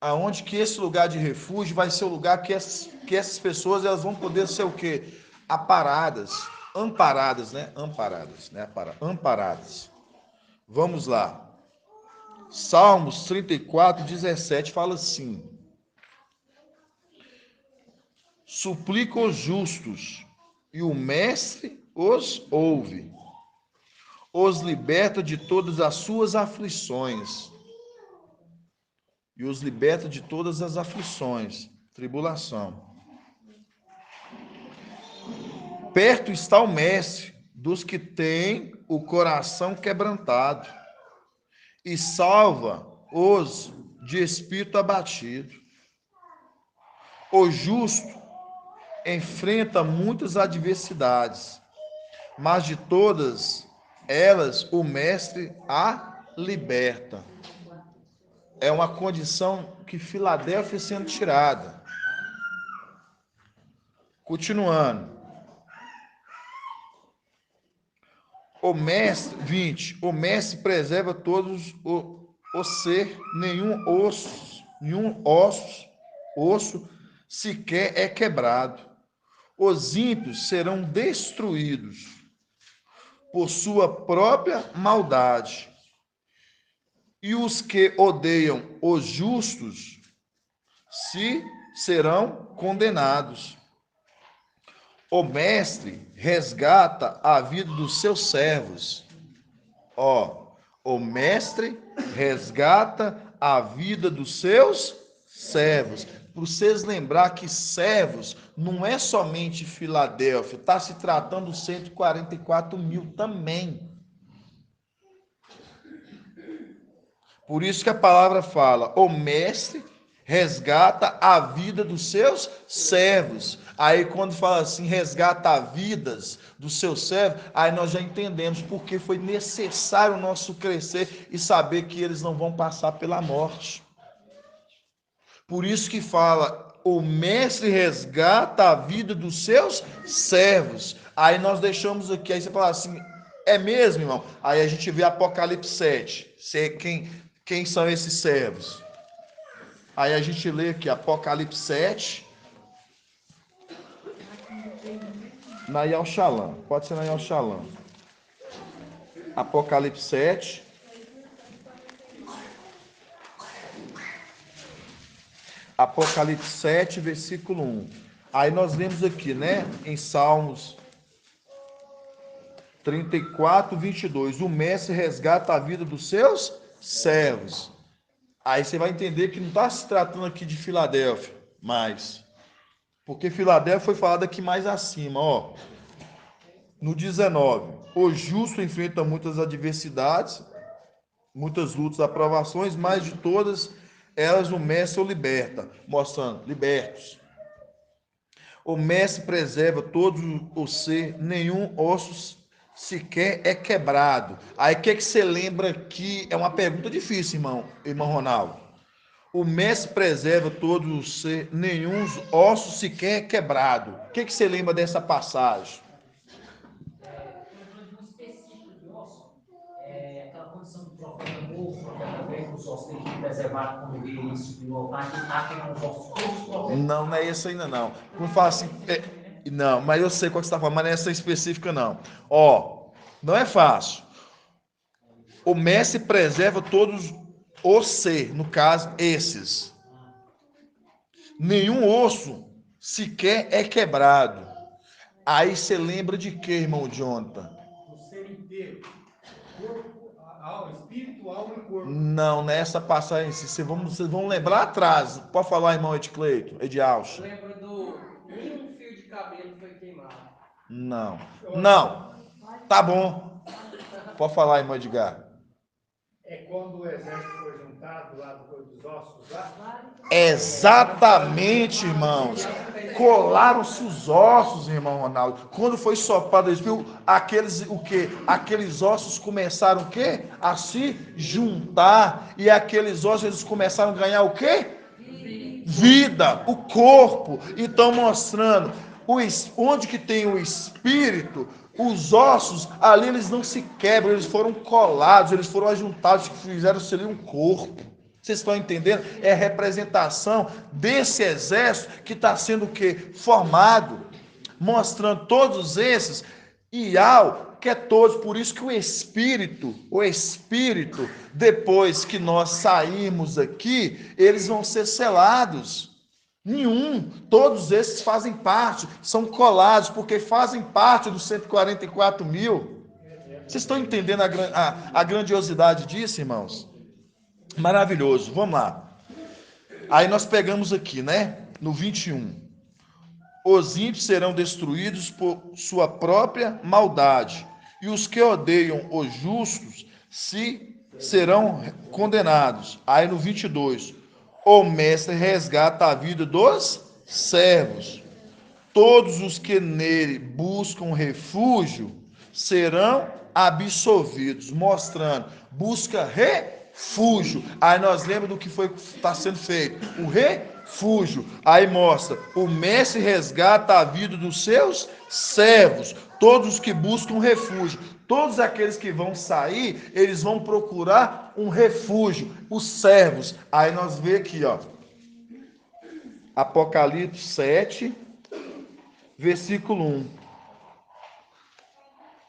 Aonde que esse lugar de refúgio vai ser o lugar que essas pessoas elas vão poder ser o quê? Amparadas, né? Amparadas. Vamos lá. Salmos 34, 17 fala assim: suplica os justos, e o mestre os ouve, os liberta de todas as suas aflições. E os liberta de todas as aflições, tribulação. Perto está o mestre dos que têm o coração quebrantado e salva os de espírito abatido. O justo enfrenta muitas adversidades, mas de todas elas o mestre a liberta. É uma condição que Filadélfia sendo tirada. Continuando. O mestre, 20. O mestre preserva todos o ser, nenhum osso sequer é quebrado. Os ímpios serão destruídos por sua própria maldade. E os que odeiam os justos serão condenados. O mestre resgata a vida dos seus servos. O mestre resgata a vida dos seus servos. Para vocês lembrar que servos não é somente Filadélfia, está se tratando dos 144 mil também. Por isso que a palavra fala, o mestre resgata a vida dos seus servos. Aí quando fala assim, resgata as vidas dos seus servos, aí nós já entendemos porque foi necessário o nosso crescer e saber que eles não vão passar pela morte. Por isso que fala, o mestre resgata a vida dos seus servos. Aí nós deixamos aqui, aí você fala assim, é mesmo, irmão? Aí a gente vê Apocalipse 7. Quem são esses servos? Aí a gente lê aqui Apocalipse 7. Na Yalxalã. Pode ser na Yalxalã. Apocalipse 7. Apocalipse 7, versículo 1. Aí nós lemos aqui, né? Em Salmos 34, 22. O mestre resgata a vida dos seus servos. Aí você vai entender que não está se tratando aqui de Filadélfia, mas porque Filadélfia foi falado aqui mais acima, no 19. O justo enfrenta muitas adversidades, muitas lutas, aprovações, mas de todas elas o mestre o liberta, mostrando, libertos. O mestre preserva todo o ser, nenhum osso sequer é quebrado. Aí o que você lembra que é uma pergunta difícil, irmão Ronaldo. O mestre preserva todo o ser, nenhum osso sequer é quebrado. O que você lembra dessa passagem? Falando de um específico de osso, aquela observar quando vir isso de voltar, que está com os ossos todos protegidos. Não, não é isso ainda não. Quando fala assim, não, mas eu sei qual que você está falando, mas não é essa específica não. Ó, não é fácil. O mestre preserva todos os ser, no caso, esses. Nenhum osso sequer é quebrado. Aí você lembra de quê, irmão Jonathan? O ser inteiro. Corpo, espírito, alma e corpo. Não, nessa passagem, vocês vão lembrar atrás. Pode falar, irmão Edcleito, Edialcho. Lembra do nenhum fio de cabelo foi queimado. Não. Não. Tá bom. Pode falar, irmão Edgar. É quando o exército foi juntado lá do corpo dos ossos, lá? Exatamente, irmãos. Colaram-se os ossos, irmão Ronaldo. Quando foi soprado, eles viram o quê? Aqueles ossos começaram o quê? A se juntar. E aqueles ossos eles começaram a ganhar o quê? Vida, o corpo. Então mostrando onde que tem o espírito, os ossos ali eles não se quebram, eles foram colados, eles foram ajuntados, que fizeram-se ali um corpo. Vocês estão entendendo? É a representação desse exército que está sendo o quê? Formado, mostrando todos esses, Ial quer todos, por isso que o Espírito, depois que nós sairmos aqui, eles vão ser selados. Todos esses fazem parte, são colados, porque fazem parte dos 144 mil. Vocês estão entendendo a grandiosidade disso, irmãos? Maravilhoso, vamos lá. Aí nós pegamos aqui, né? No 21. Os ímpios serão destruídos por sua própria maldade, e os que odeiam os justos serão condenados. Aí no 22. O mestre resgata a vida dos servos. Todos os que nele buscam refúgio serão absolvidos, mostrando, busca refúgio. Aí nós lembramos do que está sendo feito, o refúgio. Aí mostra, o mestre resgata a vida dos seus servos, todos os que buscam refúgio. Todos aqueles que vão sair, eles vão procurar um refúgio, os servos. Aí nós vemos aqui, ó, Apocalipse 7, versículo 1.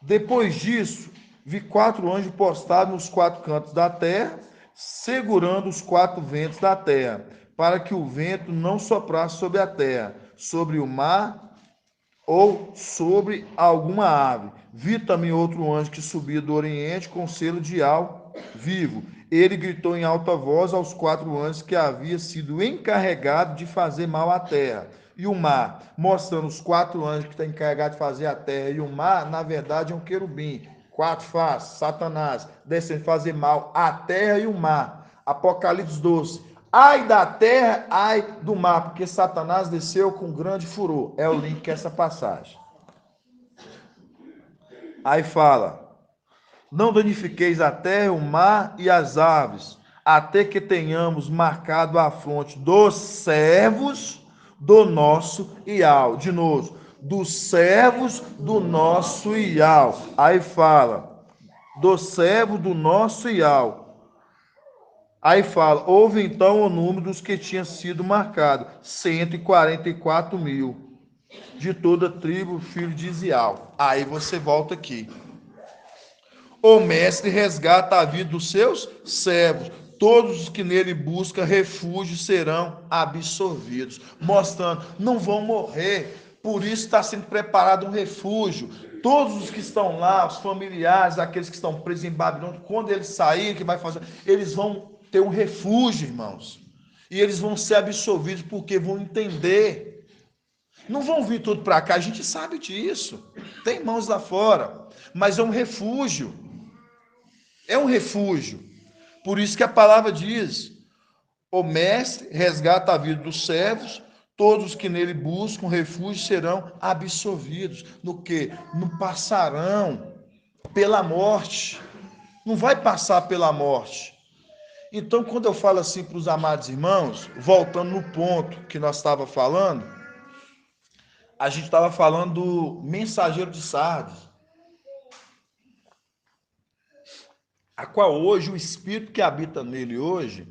Depois disso, vi 4 anjos postados nos 4 cantos da terra, segurando os 4 ventos da terra, para que o vento não soprasse sobre a terra, sobre o mar ou sobre alguma ave. Vi também outro anjo que subia do oriente com selo de Ial vivo. Ele gritou em alta voz aos 4 anjos que havia sido encarregado de fazer mal à terra e o mar, mostrando os 4 anjos que estão encarregados de fazer a terra e o mar, na verdade é um querubim, 4 faces, Satanás, descendo fazer mal à terra e o mar. Apocalipse 12. Ai da terra, ai do mar, porque Satanás desceu com grande furor. É o link que essa passagem. Aí fala, não danifiqueis a terra, o mar e as aves, até que tenhamos marcado a fronte dos servos do nosso Ial. De novo, dos servos do nosso Ial. Aí fala, dos servos do nosso Ial. Aí fala, houve então o número dos que tinha sido marcado, 144 mil, de toda tribo, filho de Isial. Aí você volta aqui. O mestre resgata a vida dos seus servos. Todos os que nele buscam refúgio serão absolvidos. Mostrando, não vão morrer. Por isso está sendo preparado um refúgio. Todos os que estão lá, os familiares, aqueles que estão presos em Babilônia, quando eles saírem, que vai fazer, eles vão ter um refúgio, irmãos. E eles vão ser absolvidos porque vão entender. Não vão vir tudo para cá, a gente sabe disso. Tem irmãos lá fora, mas é um refúgio. É um refúgio. Por isso que a palavra diz: o mestre resgata a vida dos servos, todos que nele buscam refúgio serão absolvidos. No que? Não passarão pela morte. Não vai passar pela morte. Então, quando eu falo assim para os amados irmãos, voltando no ponto que nós estávamos falando, a gente estava falando do mensageiro de Sardes, a qual hoje, o Espírito que habita nele hoje,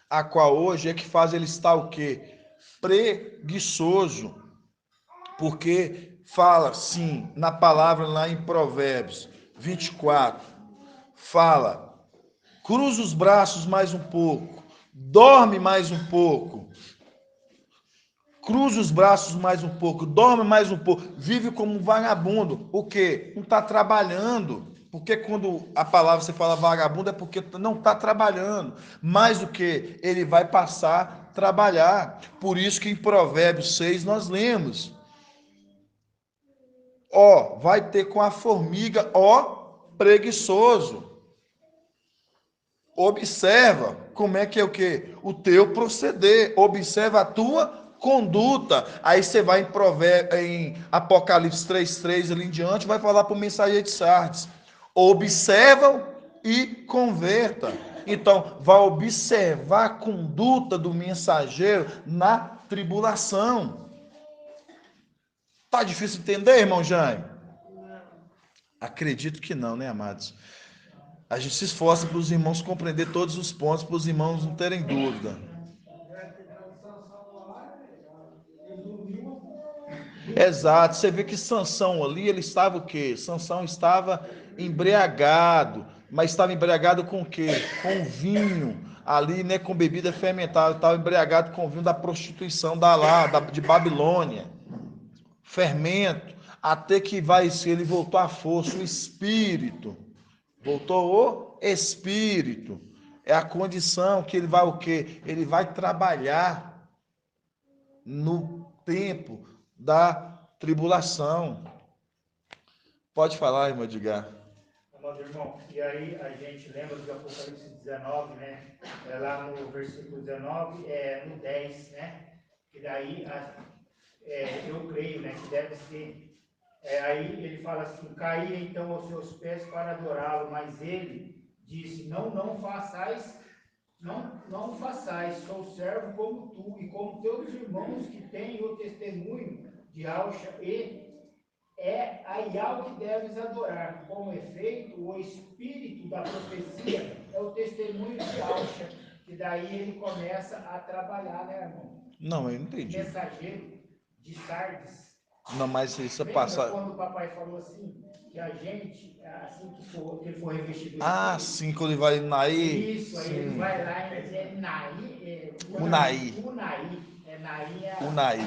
a qual hoje é que faz ele estar o quê? Preguiçoso. Porque fala, sim, na palavra lá em Provérbios 24, fala, cruza os braços mais um pouco, dorme mais um pouco, cruza os braços mais um pouco, dorme mais um pouco, vive como um vagabundo. O quê? Não está trabalhando. Porque quando a palavra você fala vagabundo é porque não está trabalhando. Mais do que ele vai passar a trabalhar. Por isso que em Provérbios 6 nós lemos. Ó, vai ter com a formiga, ó, preguiçoso. Observa como é que é o quê? O teu proceder. Observa a tua conduta. Aí você vai em Apocalipse 3:3 ali em diante, vai falar para o mensageiro de Sardes. Observa e converta. Então, vai observar a conduta do mensageiro na tribulação. Tá difícil entender, irmão Jaime? Acredito que não, né, amados? A gente se esforça para os irmãos compreender todos os pontos, para os irmãos não terem dúvida. Exato. Você vê que Sansão ali, ele estava o quê? Sansão estava embriagado. Mas estava embriagado com o quê? Com vinho. Ali, né, com bebida fermentada. Estava embriagado com o vinho da prostituição de Babilônia. Fermento. Até que ele voltou à força, o espírito. Voltou o espírito. É a condição que ele vai o quê? Ele vai trabalhar no tempo da tribulação. Pode falar, irmão Edgar. Amado irmão, e aí a gente lembra de Apocalipse 19, né? Lá no versículo 19, no 10, né? Que daí eu creio, né? Que deve ser. Aí ele fala assim: caía então aos seus pés para adorá-lo, mas ele disse: não façais, não façais, sou servo como tu e como teus irmãos que têm o testemunho de Alxa e a Iau que deves adorar. Como efeito, o espírito da profecia é o testemunho de Alxa, que daí ele começa a trabalhar, né, irmão? Não, eu não entendi. Mensageiro de Sardes. Não, mas isso Lembra passa. quando o papai falou assim, que a gente, assim que ele for revestido do Ah, Espírito? sim, quando ele vai em Naí. Isso, aí Sim. ele vai lá e diz, Naí, Unai. Unai. Naí Unai.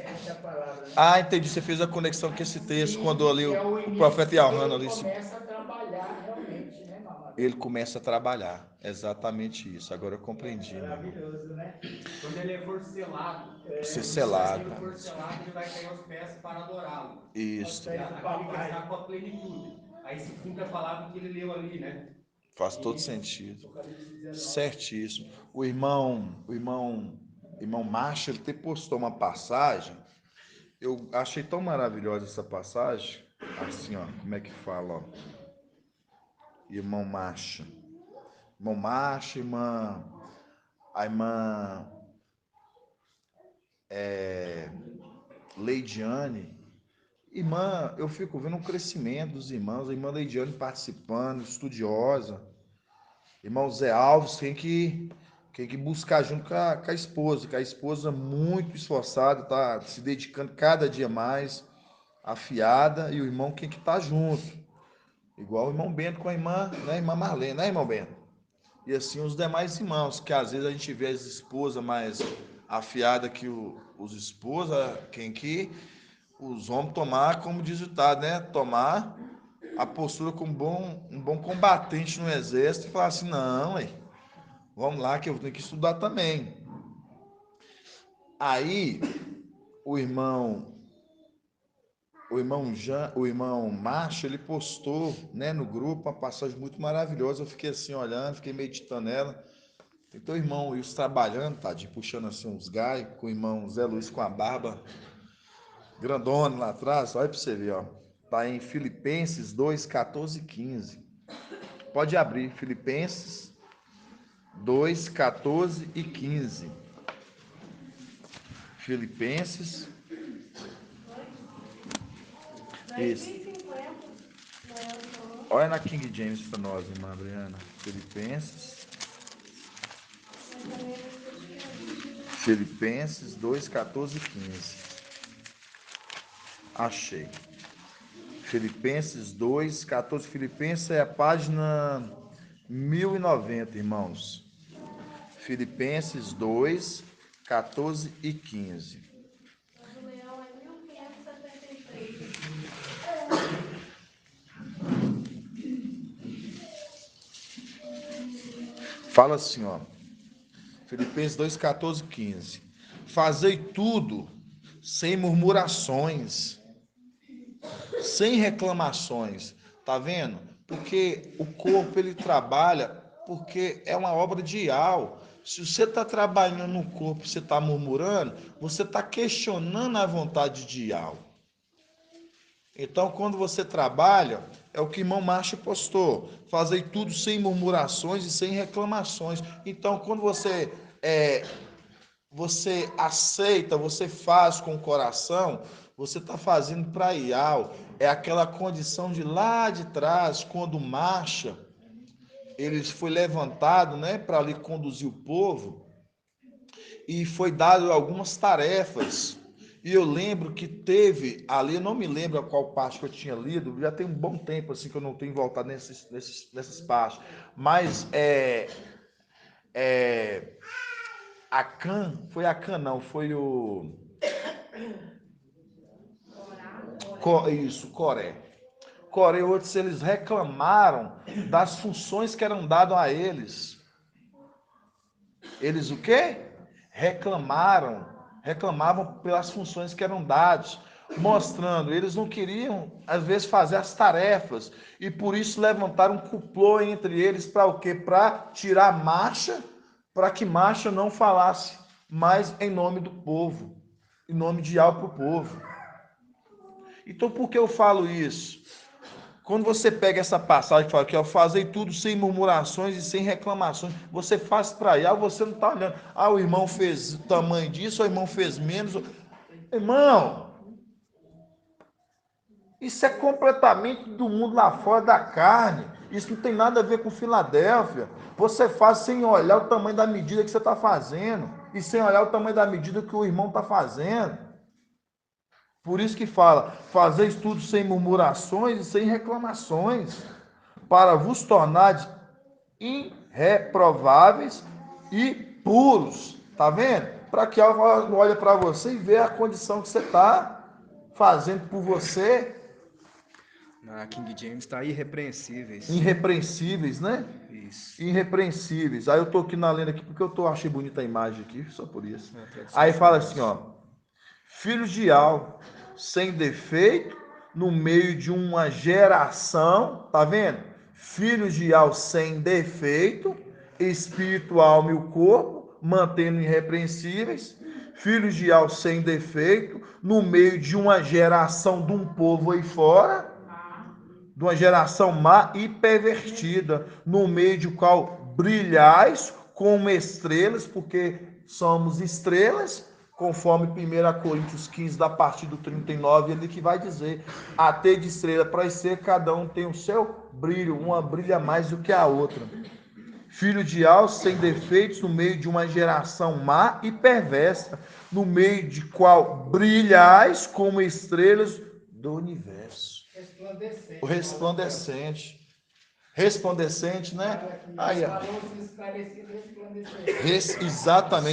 Essa é a palavra. Né? Ah, entendi. Você fez a conexão com esse texto, Sim, quando ali que o profeta Yahana ali. Ele começa a trabalhar realmente, né, mamãe? Ele começa a trabalhar. Exatamente isso. Agora eu compreendi. Maravilhoso, né? Quando ele for selado, Ser selado. quando ele for selado, ele vai cair aos pés para adorá-lo. Isso. Aquele que está com a plenitude. Aí se cumpre a palavra que ele leu ali, né? Faz todo sentido. Certíssimo. O irmão Marcha, ele postou uma passagem. Eu achei tão maravilhosa essa passagem. Assim, ó, como é que fala, ó? Irmão Marcha. Irmão Marcha, a irmã Leidiane. Irmã, eu fico vendo um crescimento dos irmãos, a irmã Leidiane participando, estudiosa. Irmão Zé Alves tem que buscar junto com a esposa, que a esposa muito esforçada, está se dedicando cada dia mais, afiada, e o irmão tem que estar junto. Igual o irmão Bento com a irmã, né, irmã Marlene, né, irmão Bento? E assim os demais irmãos, que às vezes a gente vê as esposas mais afiadas que os esposos, quem que os homens tomar, como diz o ditado, né? Tomar a postura como um bom combatente no exército e falar assim, não, vamos lá que eu tenho que estudar também. Aí o irmão Márcio, ele postou, né, no grupo uma passagem muito maravilhosa. Eu fiquei assim olhando, fiquei meditando nela. Tem teu irmão Wilson trabalhando, tadinho, puxando assim uns gaios, com o irmão Zé Luiz com a barba grandona lá atrás. Olha para você ver, ó. Tá em Filipenses 2, 14 e 15. Pode abrir, Filipenses 2, 14 e 15. Filipenses. Isso. Olha na King James para nós, irmã Adriana. Filipenses. Filipenses 2, 14 e 15. Achei. Filipenses 2, 14. Filipenses é a página 1090, irmãos. Filipenses 2, 14 e 15. O leão é 1573. Fala assim, ó. Filipenses 2, 14 e 15. Fazei tudo sem murmurações, sem reclamações. Tá vendo? Porque o corpo ele trabalha porque é uma obra ideal. Se você está trabalhando no corpo, você está murmurando, você está questionando a vontade de Yahweh. Então, quando você trabalha, é o que irmão Márcio postou, fazei tudo sem murmurações e sem reclamações. Então, quando você aceita, você faz com o coração, você está fazendo para Yahweh. É aquela condição de lá de trás, quando marcha, ele foi levantado, né, para ali conduzir o povo, e foi dado algumas tarefas. E eu lembro que teve ali, eu não me lembro a qual parte que eu tinha lido, já tem um bom tempo assim que eu não tenho voltado nessas partes, mas Acã, foi Acã não, foi o... Isso, Coré. Coré e outros, eles reclamaram das funções que eram dadas a eles. Eles o quê? Reclamavam pelas funções que eram dadas, mostrando, eles não queriam, às vezes, fazer as tarefas, e por isso levantaram um complô entre eles para o quê? Para tirar marcha, para que marcha não falasse mais em nome do povo, em nome de algo para o povo. Então, por que eu falo isso? Quando você pega essa passagem que fala que eu fazei tudo sem murmurações e sem reclamações, você faz para Yahweh, você não está olhando, o irmão fez o tamanho disso, o irmão fez menos. Irmão, isso é completamente do mundo lá fora da carne. Isso não tem nada a ver com Filadélfia. Você faz sem olhar o tamanho da medida que você está fazendo e sem olhar o tamanho da medida que o irmão está fazendo. Por isso que fala, fazeis tudo sem murmurações e sem reclamações, para vos tornar irreprováveis e puros. Tá vendo? Para que ela olhe para você e vê a condição que você está fazendo por você. Na King James está irrepreensíveis. Irrepreensíveis, né? Isso. Irrepreensíveis. Aí eu tô aqui na lenda aqui porque achei bonita a imagem aqui, só por isso. Aí fala assim, ó. Filhos de Yahweh, sem defeito, no meio de uma geração, tá vendo? Filhos de Yahweh sem defeito, espírito, alma e o corpo, mantendo irrepreensíveis. Filhos de Yahweh sem defeito, no meio de uma geração de um povo aí fora, de uma geração má e pervertida, no meio de qual brilhais como estrelas, porque somos estrelas, conforme 1 Coríntios 15, da partir do 39, ele que vai dizer, a ter de estrela para ser, cada um tem o seu brilho, uma brilha mais do que a outra. Filho de Yahweh sem defeitos, no meio de uma geração má e perversa, no meio de qual brilhais como estrelas do universo. Resplandecente. O resplandecente. Resplandecente, né? Aí, ó.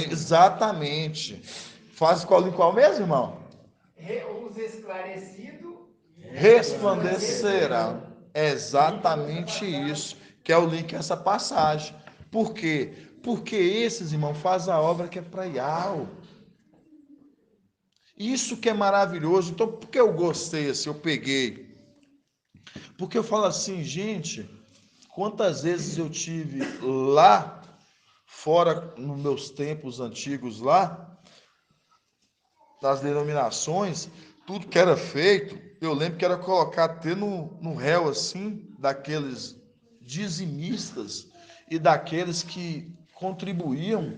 Exatamente. Faz qual em qual mesmo, irmão? Os esclarecidos Resplandecerá. É exatamente isso, que é o link a essa passagem. Por quê? Porque esses, irmãos, fazem a obra que é para Yahweh. Isso que é maravilhoso. Então, por que eu gostei assim, eu peguei? Porque eu falo assim, gente, quantas vezes eu tive lá fora, nos meus tempos antigos lá, das denominações, tudo que era feito, eu lembro que era colocar até no réu, assim, daqueles dizimistas e daqueles que contribuíam.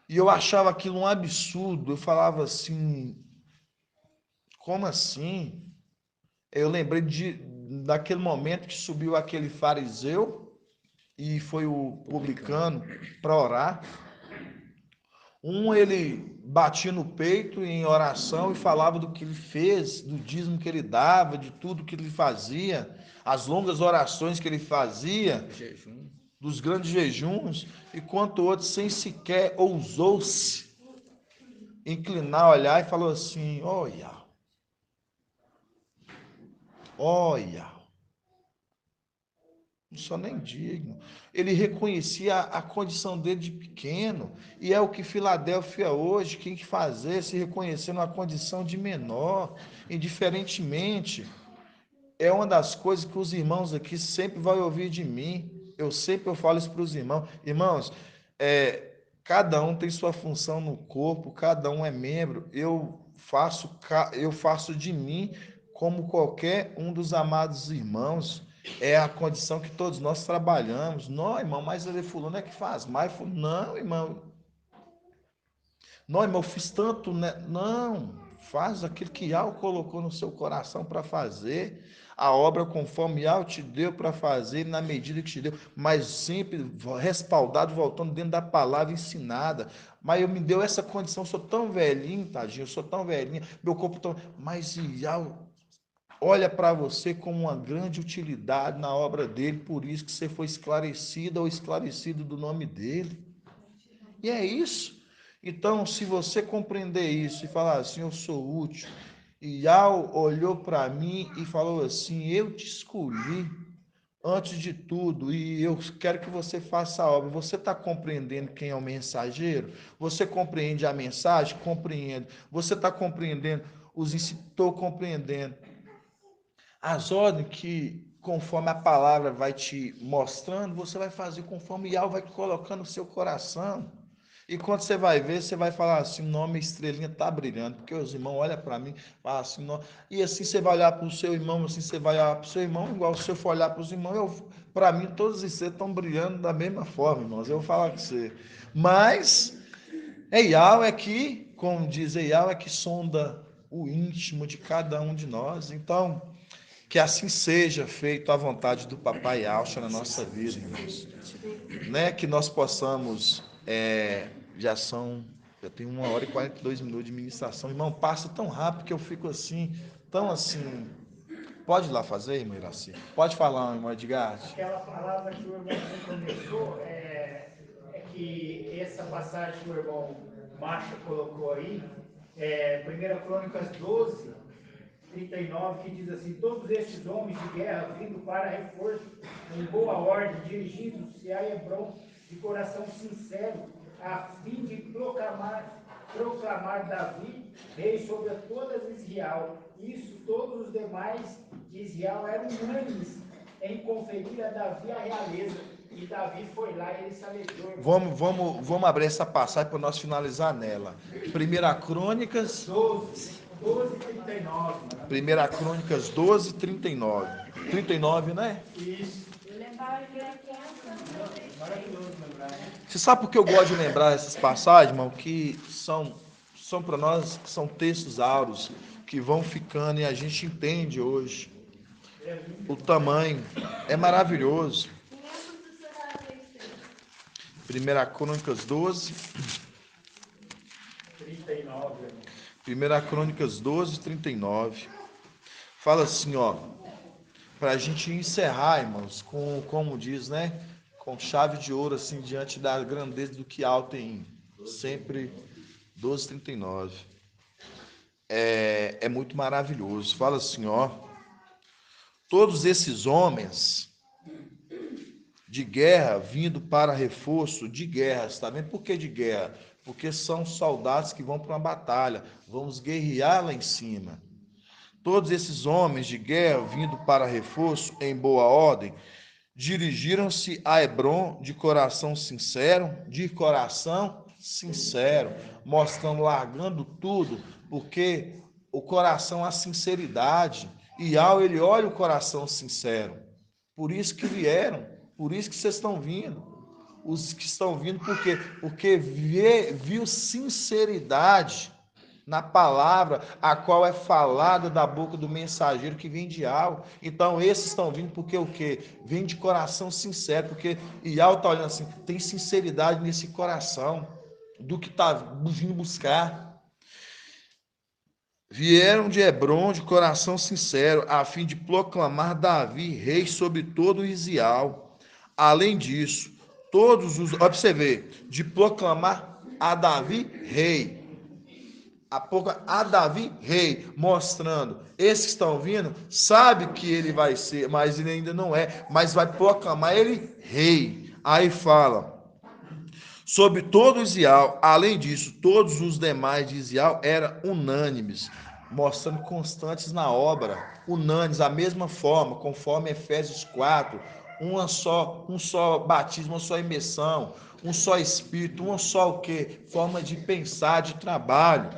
E eu achava aquilo um absurdo. Eu falava assim, como assim? Eu lembrei daquele momento que subiu aquele fariseu e foi o publicano para orar. Um ele batia no peito em oração e falava do que ele fez, do dízimo que ele dava, de tudo que ele fazia, as longas orações que ele fazia, Jejum. dos grandes jejuns, enquanto o outro sem sequer ousou-se inclinar, olhar e falou assim: olha, olha, não sou nem digno. Ele reconhecia a condição dele de pequeno, e é o que Filadélfia hoje tem que fazer, se reconhecer numa condição de menor, indiferentemente. É uma das coisas que os irmãos aqui sempre vão ouvir de mim. Eu falo isso para os irmãos. Irmãos, cada um tem sua função no corpo, cada um é membro. Eu faço de mim como qualquer um dos amados irmãos. É a condição que todos nós trabalhamos. Não, irmão, mas ele fulano é que faz mais. Não, irmão. Não, irmão, eu fiz tanto, né? Não, faz aquilo que Yahweh colocou no seu coração para fazer. A obra conforme Yahweh te deu para fazer, na medida que te deu, mas sempre respaldado, voltando dentro da palavra ensinada. Mas eu me deu essa condição, eu sou tão velhinho, tadinho, eu sou tão velhinho, meu corpo tão... Mas Yahweh olha para você como uma grande utilidade na obra dele, por isso que você foi esclarecida ou esclarecido do nome dele. E é isso. Então, se você compreender isso e falar assim, eu sou útil, e Yahweh olhou para mim e falou assim, eu te escolhi antes de tudo e eu quero que você faça a obra. Você está compreendendo quem é o mensageiro? Você compreende a mensagem? Compreendo. Você está compreendendo? Estou compreendendo. As ordens que, conforme a palavra vai te mostrando, você vai fazer conforme Yahweh vai colocando no seu coração. E quando você vai ver, você vai falar assim, não, minha estrelinha está brilhando, porque os irmãos olham para mim, falam assim, não. E assim você vai olhar para o seu irmão, assim você vai olhar para o seu irmão, igual se eu for olhar para os irmãos, para mim todos vocês estão brilhando da mesma forma, irmãos, eu vou falar com você. Mas, Yahweh é que, como diz Yahweh, é que sonda o íntimo de cada um de nós. Então, que assim seja feito a vontade do Papai Yahweh na nossa vida, irmãos. Né? Que nós possamos, já tem 1h42 de ministração. Irmão, passa tão rápido que eu fico assim, tão assim. Pode ir lá fazer, irmão Iraci? Pode falar, irmão Edgar? Aquela palavra que o irmão começou, que essa passagem que o irmão Macha colocou aí, 1 Crônicas 12, 39, que diz assim, todos estes homens de guerra vindo para reforço, em boa ordem, dirigindo-se a Hebrom de coração sincero, a fim de proclamar Davi, rei sobre todas Israel. Isso, todos os demais de Israel eram unânimes em conferir a Davi a realeza. E Davi foi lá e ele se alegrou. Vamos abrir essa passagem para nós finalizar nela. 1 Crônicas 12, 39. 1 Crônicas 12, 39. 39, né? Isso. Maravilhoso lembrar, né? Você sabe por que eu gosto de lembrar essas passagens, irmão? Que são para nós, são textos áureos, que vão ficando e a gente entende hoje. O tamanho é maravilhoso. 1 Crônicas 12, 39. 1 Crônicas 12, 39. Fala assim, ó, para a gente encerrar, irmãos, como diz, né? Com chave de ouro, assim, diante da grandeza do que há tem. Sempre 12, 39. É muito maravilhoso. Fala assim, ó. Todos esses homens de guerra vindo para reforço de guerra, tá vendo? Por que de guerra? Porque são soldados que vão para uma batalha, vamos guerrear lá em cima. Todos esses homens de guerra vindo para reforço em boa ordem, dirigiram-se a Hebrom de coração sincero, mostrando, largando tudo, porque o coração, a sinceridade, e ele olha o coração sincero. Por isso que vieram, por isso que vocês estão vindo. Os que estão vindo, por quê? Porque viu sinceridade na palavra, a qual é falada da boca do mensageiro que vem de Yahweh. Então, esses estão vindo porque o quê? Vem de coração sincero, porque Yahweh está olhando assim, tem sinceridade nesse coração. do que está vindo buscar. Vieram de Hebrom de coração sincero, a fim de proclamar Davi rei sobre todo Israel. Além disso, todos os... Olha para você ver, de proclamar a Davi rei. A Davi rei, mostrando, esses que estão vindo, sabe que ele vai ser, mas ele ainda não é, mas vai proclamar ele rei. Aí fala, sobre todo Israel, além disso, todos os demais de Israel eram unânimes, mostrando constantes na obra, unânimes, a mesma forma, conforme Efésios 4, um só batismo, uma só imersão, um só espírito, uma só o quê? Forma de pensar, de trabalho.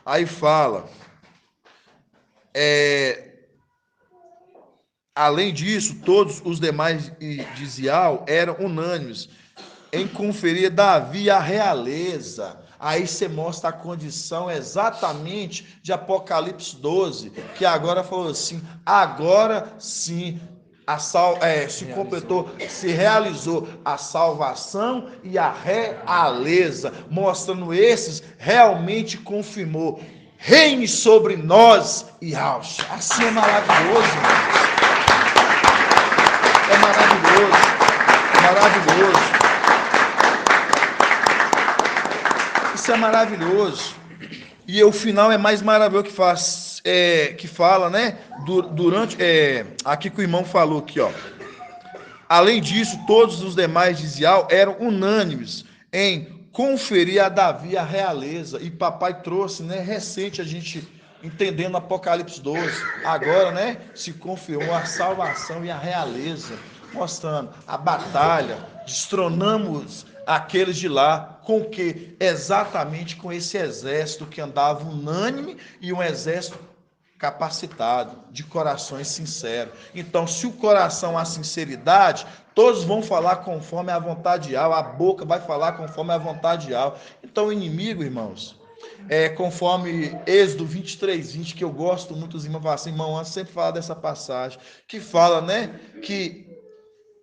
Aí fala, além disso, todos os demais de Israel eram unânimes em conferir Davi a realeza. Aí você mostra a condição exatamente de Apocalipse 12, que agora falou assim, agora sim, se completou, se realizou a salvação e a realeza, mostrando esses, realmente confirmou, reine sobre nós, Yahshua. Assim é maravilhoso, irmãos. É maravilhoso, maravilhoso. Isso é maravilhoso. E o final é mais maravilhoso que fala, né? Durante aqui que o irmão falou aqui, ó. Além disso, todos os demais de Israel eram unânimes em conferir a Davi a realeza. E papai trouxe, né? Recente a gente entendendo Apocalipse 12. Agora, né? Se confirmou a salvação e a realeza, mostrando a batalha. Destronamos aqueles de lá, com que? Exatamente com esse exército que andava unânime e um exército capacitado, de corações sinceros. Então, se o coração há sinceridade, todos vão falar conforme a vontade de Yahweh, a boca vai falar conforme a vontade de Yahweh. Então, o inimigo, irmãos, conforme Êxodo 23:20, que eu gosto muito, os irmãos falam assim, irmão, antes sempre fala dessa passagem, que fala, né, que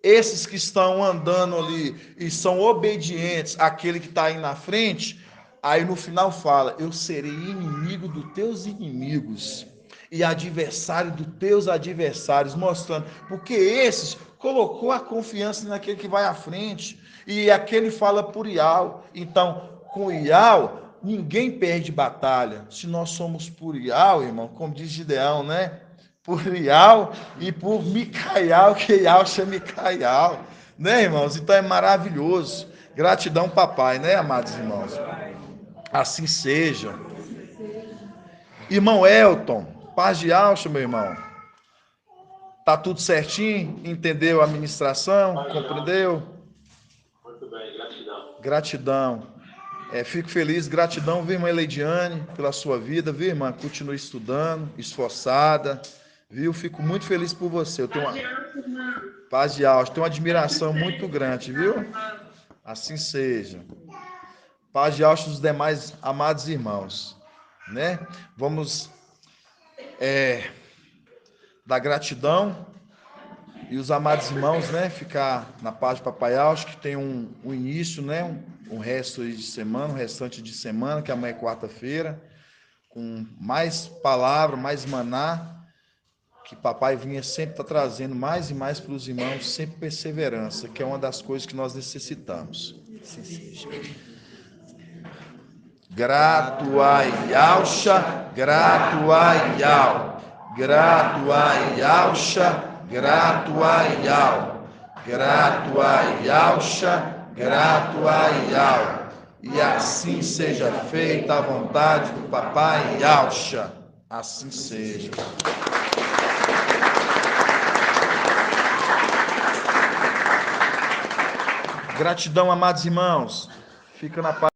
esses que estão andando ali e são obedientes àquele que está aí na frente, aí no final fala, eu serei inimigo dos teus inimigos e adversário dos teus adversários, mostrando, porque esses colocou a confiança naquele que vai à frente, e aquele fala por Ial. Então, com Ial, ninguém perde batalha. Se nós somos por Ial, irmão, como diz Gideão, né? Por Ial e por Micaial, que Ial chama Micaial, né, irmãos? Então é maravilhoso. Gratidão, papai, né, amados irmãos? Assim seja. Irmão Elton, paz de alça, meu irmão. Tá tudo certinho? Entendeu a administração? Compreendeu? Muito bem, gratidão. Gratidão. Fico feliz, gratidão, viu, irmã Eleidiane, pela sua vida, viu, irmã? Continue estudando, esforçada, viu? Fico muito feliz por você. Eu tenho paz de alça, tenho uma admiração muito grande, viu? Assim seja. Paz de alça dos demais amados irmãos, né? Vamos dar gratidão e os amados irmãos, né? Ficar na paz de Papai Alcho, que tem um início, né? Um resto de semana, um restante de semana, que amanhã é quarta-feira, com mais palavra, mais maná, que papai vinha sempre estar trazendo mais e mais para os irmãos, sempre perseverança, que é uma das coisas que nós necessitamos. Sim, sim. Grato a Yahshua, grato a Yahweh, grato a Yahshua, grato a Yahweh, grato a Yahshua, grato a Yahweh. E assim seja feita a vontade do papai Yahshua. Assim seja. Gratidão, amados irmãos. Fica na paz.